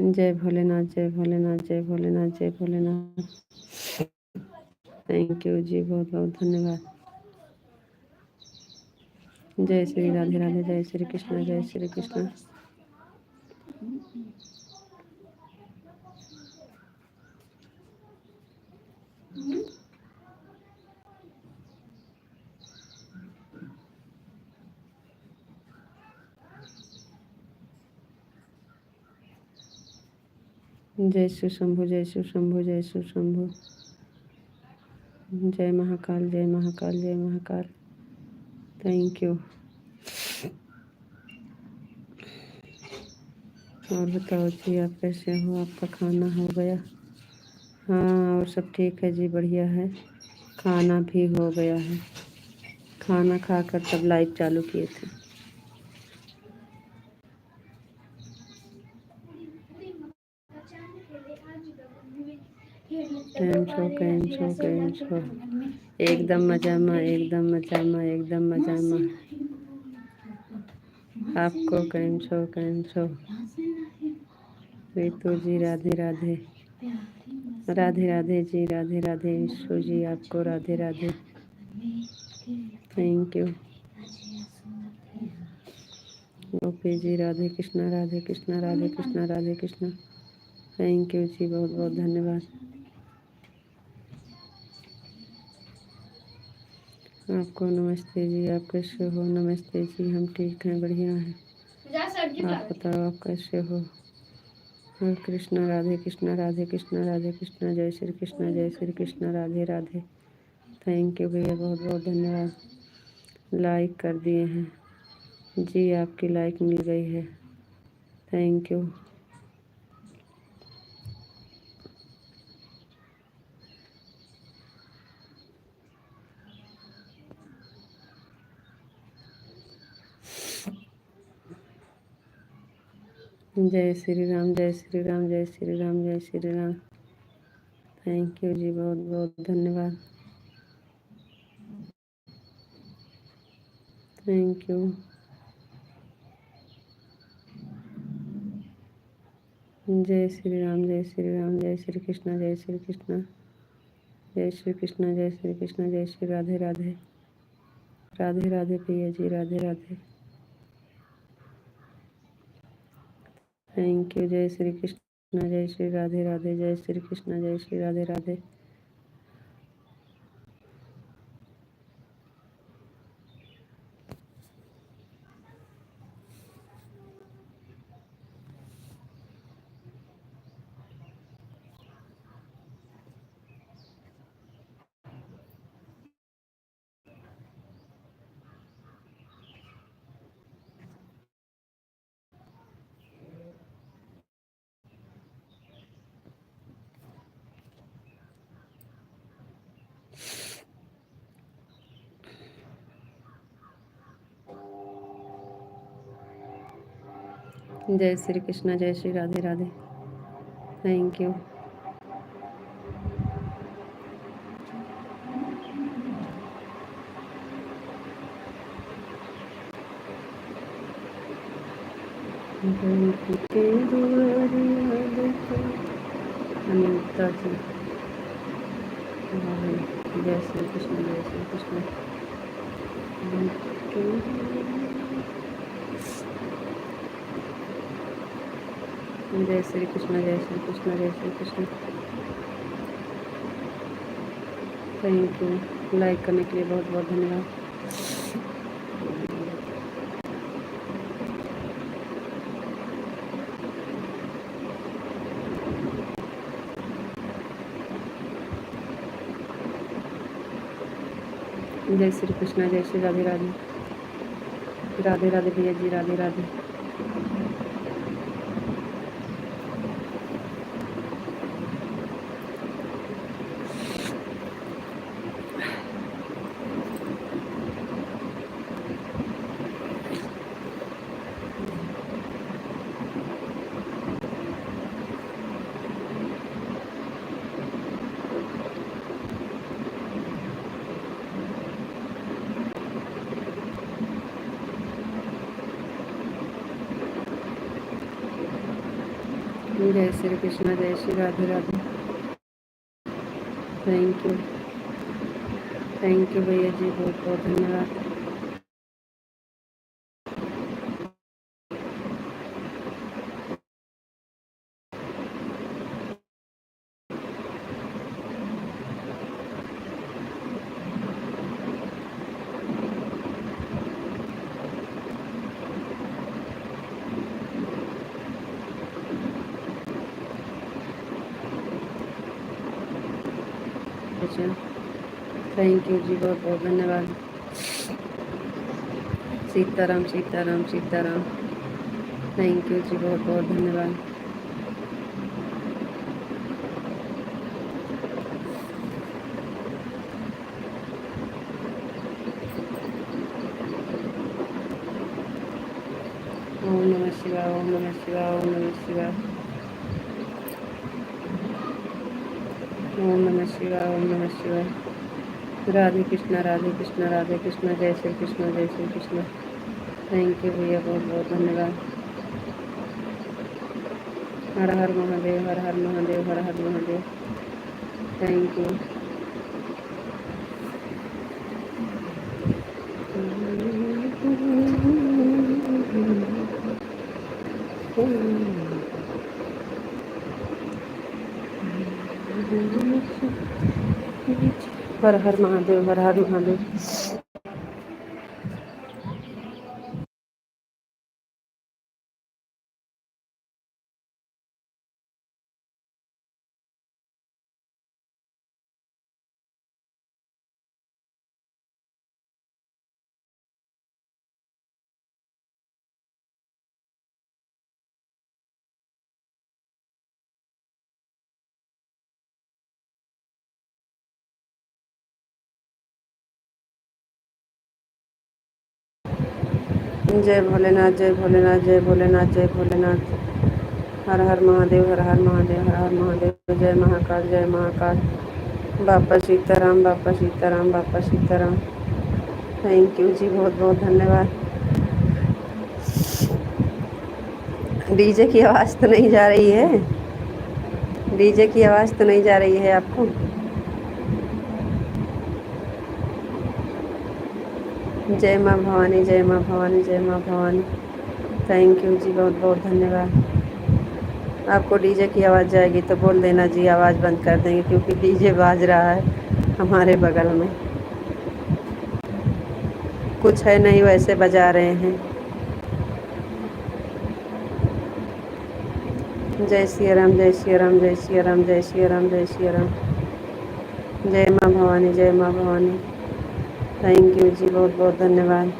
[SPEAKER 1] जय भोलेनाथ, जय भोलेनाथ, जय भोलेनाथ, जय भोलेनाथ। थैंक यू जी, बहुत बहुत धन्यवाद। जय श्री राधे राधे, जय श्री कृष्ण, जय श्री कृष्ण। जय शिव शंभु, जय शिव शंभु, जय शिव शंभु। जय महाकाल, जय महाकाल, जय महाकाल। Thank you. और बताओ जी, आप कैसे हो? आपका खाना हो गया? हाँ, और सब ठीक है जी, बढ़िया है। खाना भी हो गया है। खाना खाकर तब लाइव चालू किए थे। कैम छो, कैम छो, कैम छो। एकदम मजा में, एकदम मजा में, एकदम मजा में। आपको कैम छो, कैम छो। रितु जी, राधे राधे। राधे राधे जी, राधे राधे। ईशु जी, आपको Radhe Radhe. Thank you. Gopi ji, Radhe Krishna, Radhe Krishna, Radhe Krishna, Radhe Krishna. Thank you जी, बहुत बहुत धन्यवाद। आपको नमस्ते जी, आप कैसे हो? नमस्ते जी, हम ठीक हैं, बढ़िया हैं। आप बताओ, आप कैसे हो? हरे कृष्णा, राधे कृष्णा, राधे कृष्णा, राधे कृष्णा। जय श्री कृष्णा, जय श्री कृष्णा, राधे राधे। थैंक यू भैया, बहुत बहुत धन्यवाद। लाइक कर दिए हैं। जी आपकी लाइक मिल गई है, थैंक यू। जय श्री राम, जय श्री राम, जय श्री राम, जय श्री राम। थैंक यू जी, बहुत बहुत धन्यवाद, थैंक यू। जय श्री राम, जय श्री राम, जय श्री कृष्णा, जय श्री कृष्णा, जय श्री कृष्णा, जय श्री कृष्णा, जय श्री राधे राधे, राधे राधे प्रिया जी, राधे राधे, थैंक यू। जय श्री कृष्णा, जय श्री राधे राधे, जय श्री कृष्णा, जय श्री राधे राधे। जय श्री कृष्णा, जय श्री राधे राधे, थैंक यू। अनिता जी, जय श्री कृष्ण, जय श्री कृष्ण। जय श्री कृष्ण, जय श्री कृष्ण, जय Shri Krishna, thank you. Like करने के लिए बहुत बहुत धन्यवाद। जय श्री कृष्ण, जय श्री राधे राधे, राधे राधे भैया जी, राधे राधे। जय श्री कृष्ण, जय Shri Radhe Radhe, thank you, thank you भैया जी, बहुत बहुत धन्यवाद। अच्छा, थैंक यू जी, बहुत बहुत धन्यवाद। सीताराम सीताराम सीताराम, थैंक यू जी, बहुत बहुत धन्यवाद। ओम नमः शिवाय, ओम नमः शिवाय, ओम नमः शिवाय, ओम नमः शिवाय, ओम नमः शिवाय। राधे कृष्णा, राधे कृष्णा, राधे कृष्णा, जय श्री कृष्ण, जय श्री कृष्ण, थैंक यू भैया, बहुत बहुत धन्यवाद। हर हर महादेव, हर हर महादेव, हर हर महादेव, थैंक यू। हर हर महादेव, हर हर महादेव। जय भोलेनाथ, जय भोलेनाथ, जय भोलेनाथ, जय भोलेनाथ। हर हर महादेव, हर हर महादेव, हर हर महादेव। जय महाकाल, जय महाकाल। बापा सीताराम, बापा सीताराम, बापा सीताराम। थैंक यू जी, बहुत बहुत धन्यवाद। डीजे की आवाज़ तो नहीं जा रही है? डीजे की आवाज़ तो नहीं जा रही है आपको? जय माँ भवानी, जय माँ भवानी, जय माँ भवानी। थैंक यू जी, बहुत बहुत धन्यवाद। आपको डीजे की आवाज़ जाएगी तो बोल देना जी, आवाज़ बंद कर देंगे, क्योंकि डीजे बाज रहा है हमारे बगल में। कुछ है नहीं, वैसे बजा रहे हैं। जय सिया राम, जय सिया राम, जय सिया राम, जय सिया राम, जय सिया राम। जय माँ भवानी, जय माँ भवानी। थैंक यू जी, बहुत बहुत धन्यवाद।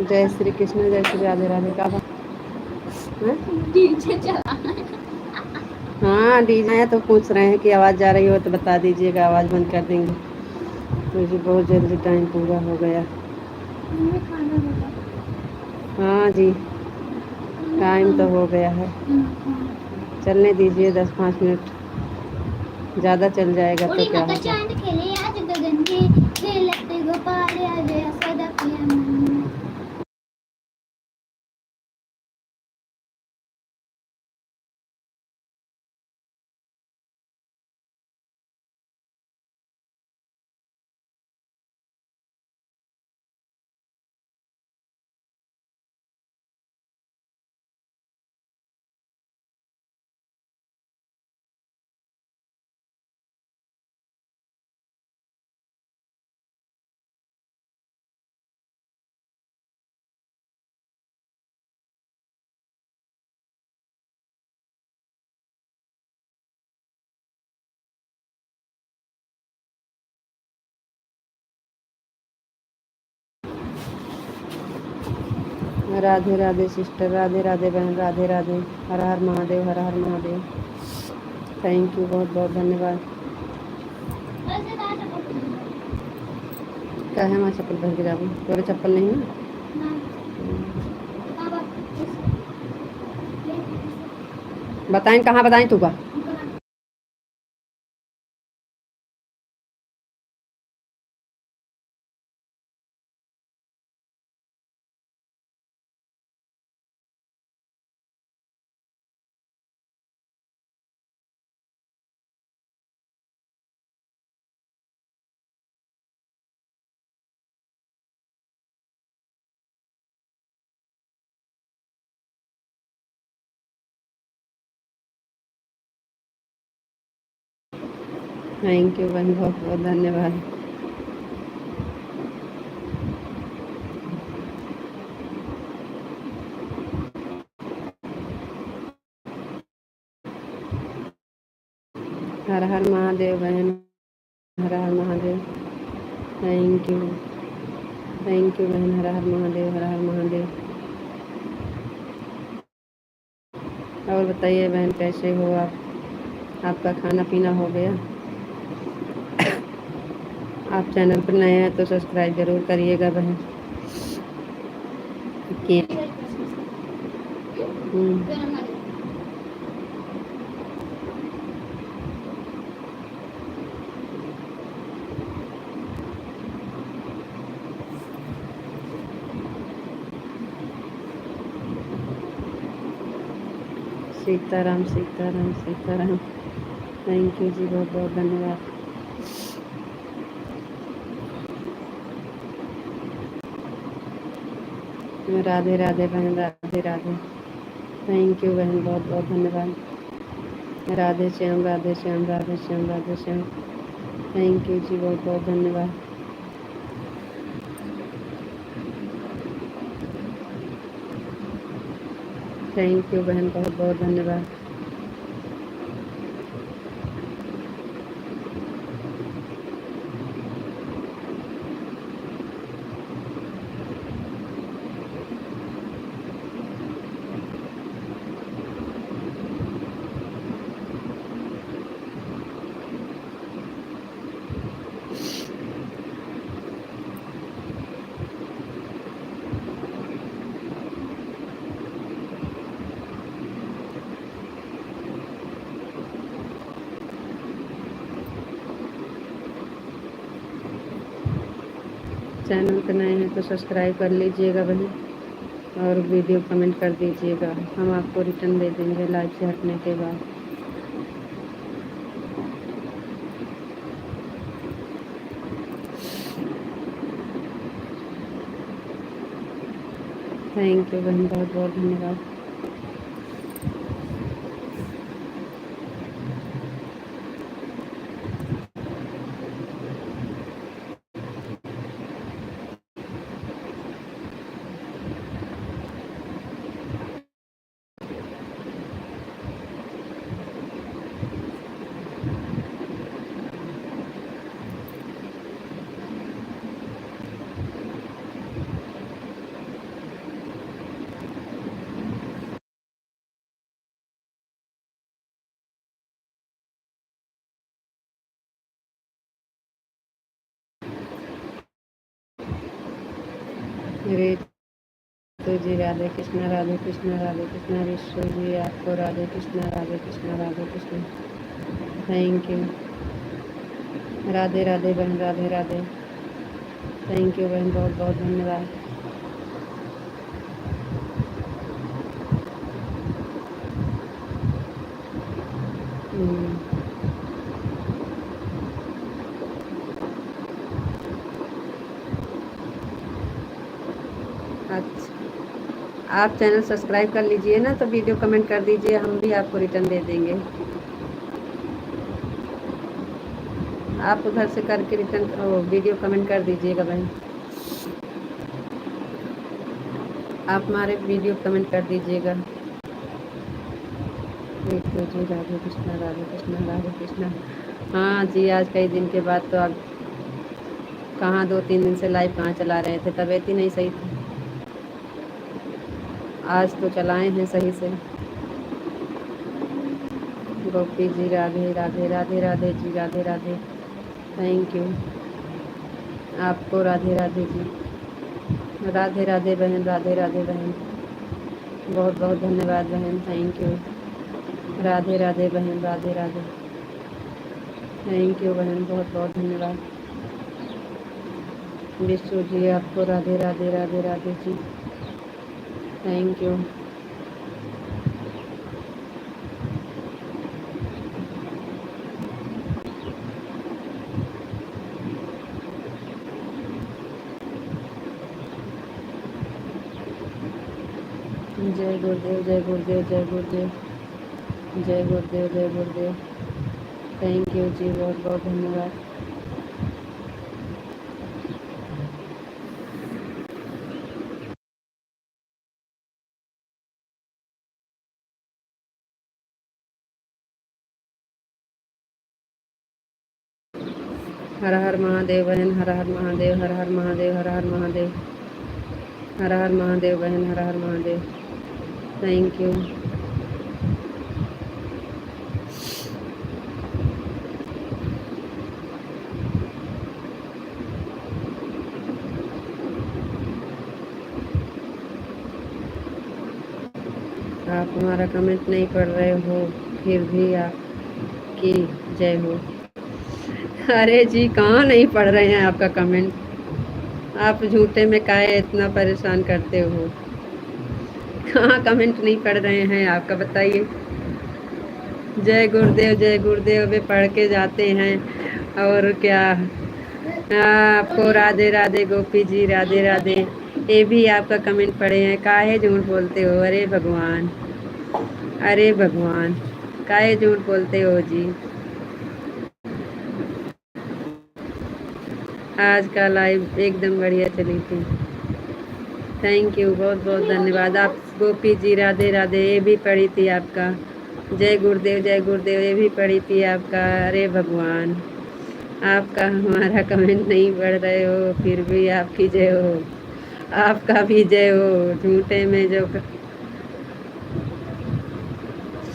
[SPEAKER 1] जय श्री कृष्ण, जय श्री राधे राधे। का
[SPEAKER 3] डीजे चला।
[SPEAKER 1] हाँ, डीजे है तो पूछ रहे हैं कि आवाज़ जा रही हो तो बता दीजिएगा, आवाज़ बंद कर देंगे। मुझे बहुत जल्दी टाइम पूरा हो गया।
[SPEAKER 3] मम्मी खाना बता।
[SPEAKER 1] हाँ जी, टाइम तो हो गया है। चलने दीजिए 10-5 मिनट, ज़्यादा चल जाएगा तो
[SPEAKER 3] उड़ी
[SPEAKER 1] क्या
[SPEAKER 3] नका
[SPEAKER 1] होगा।
[SPEAKER 3] चांद खेले आज गगन में, खेलते गोपाल आ गया सदा पिया मन में।
[SPEAKER 1] राधे राधे सिस्टर, राधे राधे बहन, राधे राधे। हर हर महादेव, हर हर महादेव। थैंक यू, बहुत बहुत धन्यवाद।
[SPEAKER 3] वैसे कहाँ से बोल रही हो?
[SPEAKER 1] क्या है मैं चप्पल पहन के जाऊँ? तोरे चप्पल नहीं है?
[SPEAKER 3] ना, कहाँ बात
[SPEAKER 1] बताएं कहाँ बताएं तू का? थैंक यू बहन, बहुत बहुत धन्यवाद। हर हर महादेव बहन, हर हर Mahadev. Thank you, thank you बहन। हर हर महादेव, हर हर महादेव। और बताइए बहन, कैसे हो आप? आपका खाना पीना हो गया? आप चैनल पर नए हैं तो सब्सक्राइब जरूर करिएगा बहन। सीताराम सीताराम सीताराम। थैंक यू जी, बहुत बहुत धन्यवाद। राधे राधे बहन, राधे राधे। थैंक यू बहन, बहुत बहुत धन्यवाद। राधे श्याम, राधे श्याम, राधे श्याम, राधे श्याम। थैंक यू जी, बहुत बहुत धन्यवाद। थैंक यू बहन, बहुत बहुत धन्यवाद। चैनल पर नए हैं तो सब्सक्राइब कर लीजिएगा बहन, और वीडियो कमेंट कर दीजिएगा, हम आपको रिटर्न दे देंगे लाइव से हटने के बाद। थैंक यू बहन, बहुत बहुत धन्यवाद। मेरे तो जी राधे कृष्णा, राधे कृष्णा, राधे कृष्णा। विश्व जी आपको राधे कृष्णा, राधे कृष्णा, राधे कृष्णा। Thank you. राधे राधे बहन, राधे राधे। थैंक यू बहन, बहुत बहुत धन्यवाद। अच्छा, आप चैनल सब्सक्राइब कर लीजिए ना, तो वीडियो कमेंट कर दीजिए, हम भी आपको रिटर्न दे देंगे। आप उधर से करके रिटर्न वीडियो कमेंट कर दीजिएगा बहन। आप हमारे वीडियो कमेंट कर दीजिएगा। देखो जी, राधे कृष्णा, राधे कृष्णा, राधे कृष्णा। हाँ जी, आज कई दिन के बाद तो आप कहाँ 2-3 दिन से लाइव कहाँ चला रहे थे, तबीयत ही नहीं सही थी। आज तो चलाए हैं सही से। गोपी जी राधे राधे, राधे राधे जी, राधे राधे। थैंक यू आपको, राधे राधे जी, राधे राधे बहन, राधे राधे बहन, बहुत बहुत धन्यवाद बहन, थैंक यू। राधे राधे बहन, राधे राधे, थैंक यू बहन, बहुत बहुत धन्यवाद। विष्णु जी आपको राधे राधे, राधे राधे जी, थैंक यू। जय गुरुदेव, जय गुरुदेव, जय गुरुदेव, जय गुरुदेव, जय गुरुदेव, थैंक यू जी, बहुत बहुत धन्यवाद। हर हर महादेव बहन, हर हर महादेव, हर हर महादेव, हर हर महादेव, हर हर महादेव बहन, हर हर महादेव, थैंक यू। आप हमारा कमेंट नहीं पढ़ रहे हो, फिर भी आपकी जय हो। अरे जी, कहाँ नहीं पढ़ रहे हैं आपका कमेंट? आप झूठे में काहे इतना परेशान करते हो? कहाँ कमेंट नहीं पढ़ रहे हैं आपका, बताइए। जय गुरुदेव, जय गुरुदेव वे पढ़ के जाते हैं, और क्या। आपको राधे राधे गोपी जी, राधे राधे। ये भी आपका कमेंट पढ़े हैं, काहे झूठ बोलते हो? अरे भगवान, अरे भगवान, काहे झूठ बोलते हो जी? आज का लाइव एकदम बढ़िया चली थी, थैंक यू, बहुत बहुत धन्यवाद। आप गोपी जी राधे राधे, ये भी पढ़ी थी आपका। जय गुरुदेव, जय गुरुदेव, ये भी पढ़ी थी आपका। अरे भगवान, आपका हमारा कमेंट नहीं पढ़ रहे हो, फिर भी आपकी जय हो, आपका भी जय हो। झूठे में जो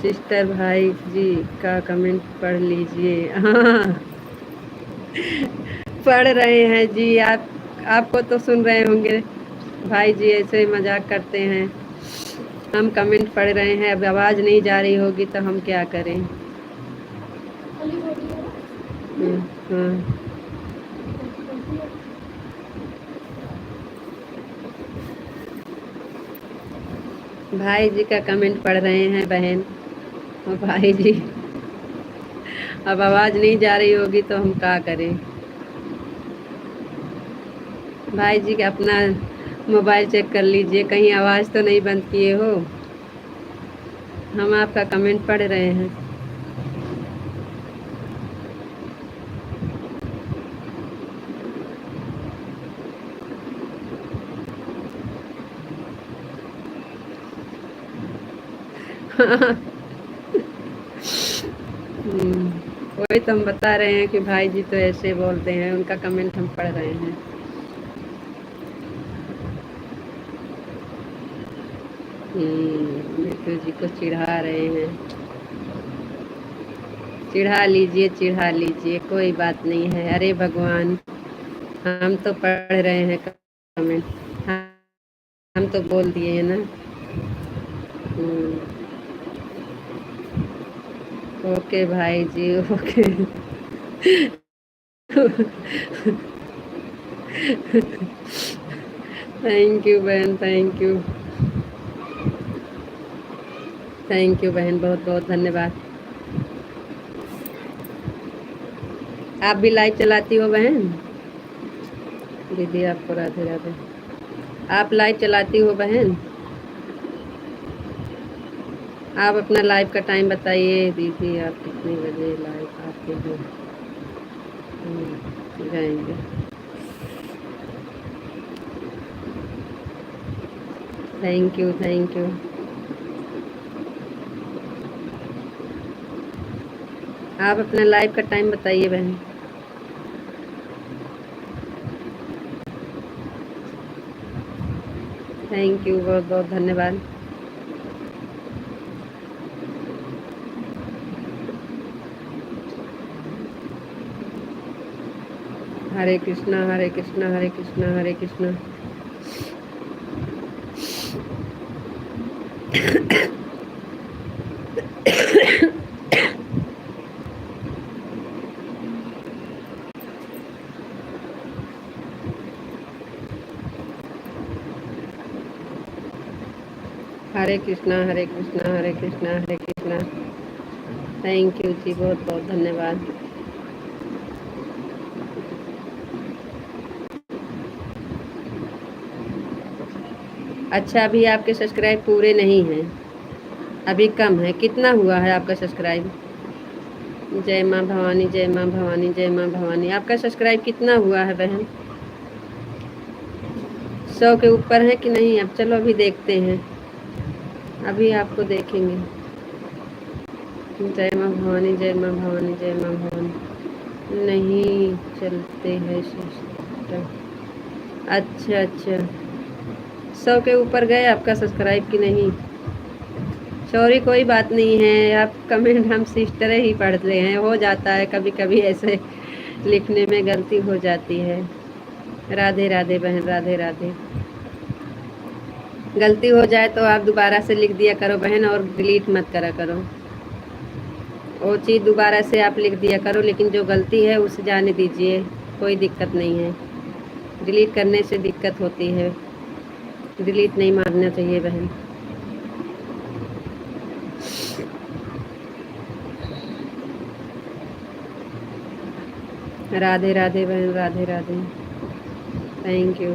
[SPEAKER 1] सिस्टर भाई जी का कमेंट पढ़ लीजिए। हाँ, पढ़ रहे हैं जी। आपको तो सुन रहे होंगे, भाई जी ऐसे ही मजाक करते हैं। हम कमेंट पढ़ रहे हैं, अब आवाज़ नहीं जा रही होगी तो हम क्या करें? हाँ, भाई जी का कमेंट पढ़ रहे हैं बहन और भाई जी, अब आवाज़ नहीं जा रही होगी तो हम क्या करें? भाई जी का अपना मोबाइल चेक कर लीजिए, कहीं आवाज़ तो नहीं बंद किए हो। हम आपका कमेंट पढ़ रहे हैं। वही तो हम बता रहे हैं कि भाई जी तो ऐसे बोलते हैं, उनका कमेंट हम पढ़ रहे हैं। बिट्टू जी को चिढ़ा रहे हैं। चिढ़ा लीजिए, चिढ़ा लीजिए, कोई बात नहीं है। अरे भगवान, हम तो पढ़ रहे हैं कमेंट, हम तो बोल दिए हैं ना। ओके भाई जी, ओके। थैंक यू बहन, थैंक यू, थैंक यू बहन, बहुत बहुत धन्यवाद। आप भी लाइव चलाती हो बहन? दीदी आपको राधे राधे। आप लाइव चलाती हो बहन? आप अपना लाइव का टाइम बताइए दीदी, आप कितने बजे लाइव आते हो? जाएंगे। Thank you, thank you. आप अपना लाइव का टाइम बताइए बहन। थैंक यू, बहुत बहुत धन्यवाद। हरे कृष्णा हरे कृष्णा हरे कृष्णा हरे कृष्णा। हरे कृष्णा हरे कृष्णा हरे कृष्णा हरे कृष्णा। थैंक यू जी, बहुत बहुत धन्यवाद। अच्छा, अभी आपके सब्सक्राइब पूरे नहीं हैं, अभी कम है। कितना हुआ है आपका सब्सक्राइब? जय माँ भवानी जय माँ भवानी जय माँ भवानी। आपका सब्सक्राइब कितना हुआ है बहन? 100 के ऊपर है कि नहीं? अब चलो अभी देखते हैं, अभी आपको देखेंगे। जय माँ भवानी जय माँ भवानी जय माँ भवानी। नहीं चलते हैं सिस्टम। अच्छा अच्छा, 100 के ऊपर गए आपका सब्सक्राइब कि नहीं? सॉरी, कोई बात नहीं है। आप कमेंट हम सिस्टर ही पढ़ते हैं, हो जाता है कभी कभी ऐसे लिखने में गलती हो जाती है। राधे राधे बहन, राधे राधे। गलती हो जाए तो आप दोबारा से लिख दिया करो बहन, और डिलीट मत करा करो। वो चीज़ दोबारा से आप लिख दिया करो, लेकिन जो गलती है उसे जाने दीजिए, कोई दिक्कत नहीं है। डिलीट करने से दिक्कत होती है, डिलीट नहीं मारना चाहिए बहन। राधे राधे बहन, राधे राधे। Thank you.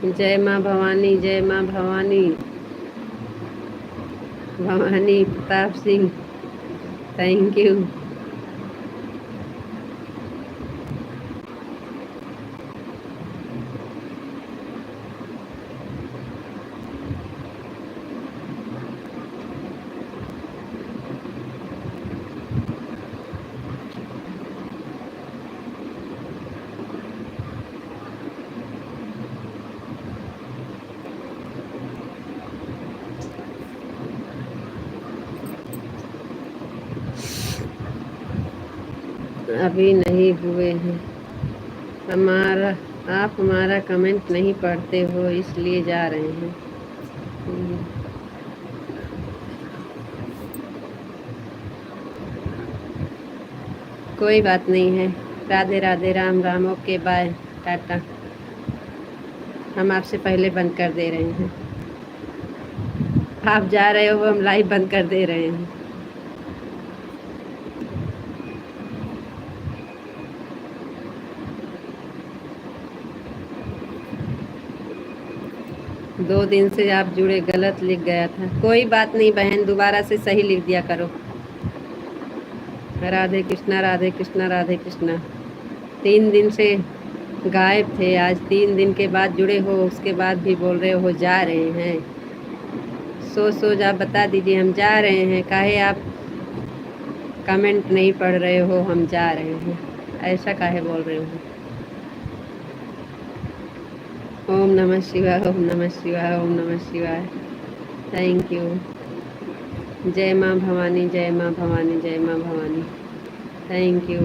[SPEAKER 1] जय माँ भवानी जय माँ भवानी। Bhavani Pratap Singh, thank you. अभी नहीं हुए हैं हमारा, आप हमारा कमेंट नहीं पढ़ते हो इसलिए जा रहे हैं। कोई बात नहीं है। Radhe Radhe, Ram Ram, okay bye, tata. हम आपसे पहले बंद कर दे रहे हैं। आप जा रहे हो, हम लाइव बंद कर दे रहे हैं। दो दिन से आप जुड़े, गलत लिख गया था। कोई बात नहीं बहन, दोबारा से सही लिख दिया करो। राधे कृष्णा राधे कृष्णा राधे कृष्णा। 3 दिन से गायब थे, आज 3 दिन के बाद जुड़े हो, उसके बाद भी बोल रहे हो जा रहे हैं। सोच आप बता दीजिए, हम जा रहे हैं। काहे आप कमेंट नहीं पढ़ रहे हो? हम जा रहे हैं, ऐसा काहे बोल रहे हो? ओम नमः शिवाय, ओम नमः शिवाय, ओम नमः शिवाय। Thank you. जय माँ भवानी जय माँ भवानी जय माँ भवानी। Thank you.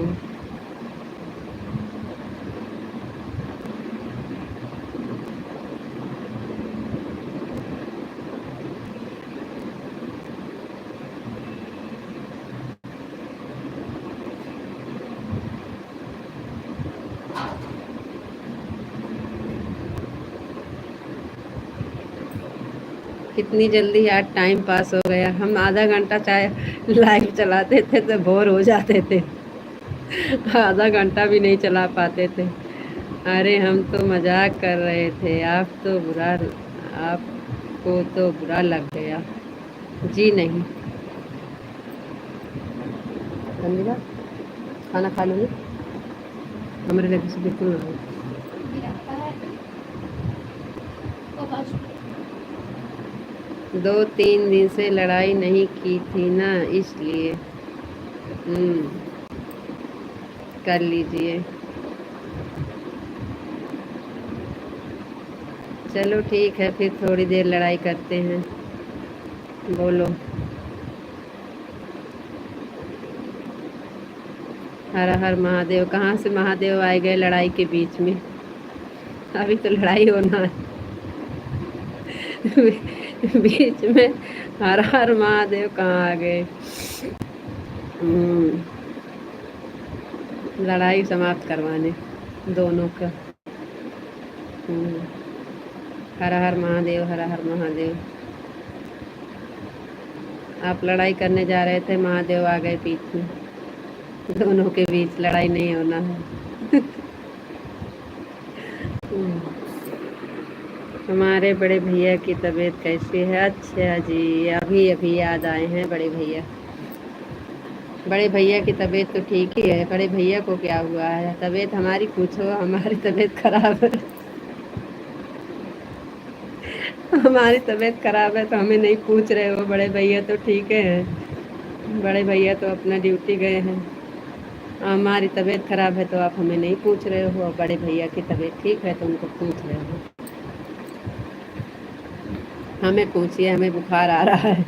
[SPEAKER 1] कितनी जल्दी आज टाइम पास हो गया। हम आधा घंटा चाहे लाइव चलाते थे तो बोर हो जाते थे, आधा घंटा भी नहीं चला पाते थे। अरे हम तो मजाक कर रहे थे, आपको तो बुरा लग गया। जी नहीं। संदीला, खाना खा लोगे? हमारे लगे से बिल्कुल ना हो। 2-3 दिन से लड़ाई नहीं की थी ना, इसलिए। कर लीजिए। चलो ठीक है, फिर थोड़ी देर लड़ाई करते हैं। बोलो। हर हर महादेव। कहाँ से महादेव आए गए लड़ाई के बीच में? अभी तो लड़ाई होना है। बीच में हर हर महादेव कहाँ आ गए? लड़ाई समाप्त करवाने दोनों का। हर हर महादेव, हर हर महादेव। आप लड़ाई करने जा रहे थे, महादेव आ गए बीच में। दोनों के बीच लड़ाई नहीं होना है। हमारे बड़े भैया की तबीयत कैसी है? अच्छा जी, अभी अभी याद आए हैं बड़े भैया। बड़े भैया की तबीयत तो ठीक ही है। बड़े भैया को क्या हुआ है? तबीयत हमारी पूछो, हमारी तबीयत खराब है। हमारी तबीयत खराब है तो हमें नहीं पूछ रहे हो। बड़े भैया तो ठीक है, बड़े भैया तो अपना ड्यूटी गए हैं। हमारी तबीयत खराब है तो आप हमें नहीं पूछ रहे हो। बड़े भैया की तबीयत ठीक है तो उनको पूछ रहे हो। हमें पूछिए, हमें बुखार आ रहा है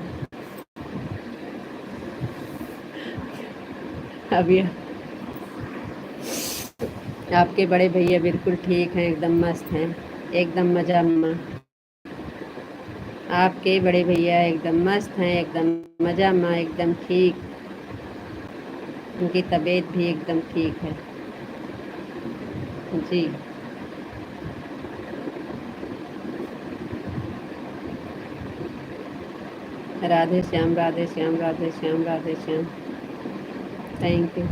[SPEAKER 1] अभी। आपके बड़े भैया बिल्कुल ठीक हैं, एकदम मस्त हैं, एकदम मजा में। आपके बड़े भैया एकदम मस्त हैं, एकदम मजा में, एकदम ठीक। उनकी तबीयत भी एकदम ठीक है जी। राधे श्याम, राधे श्याम, राधे श्याम, राधे श्याम। Thank you.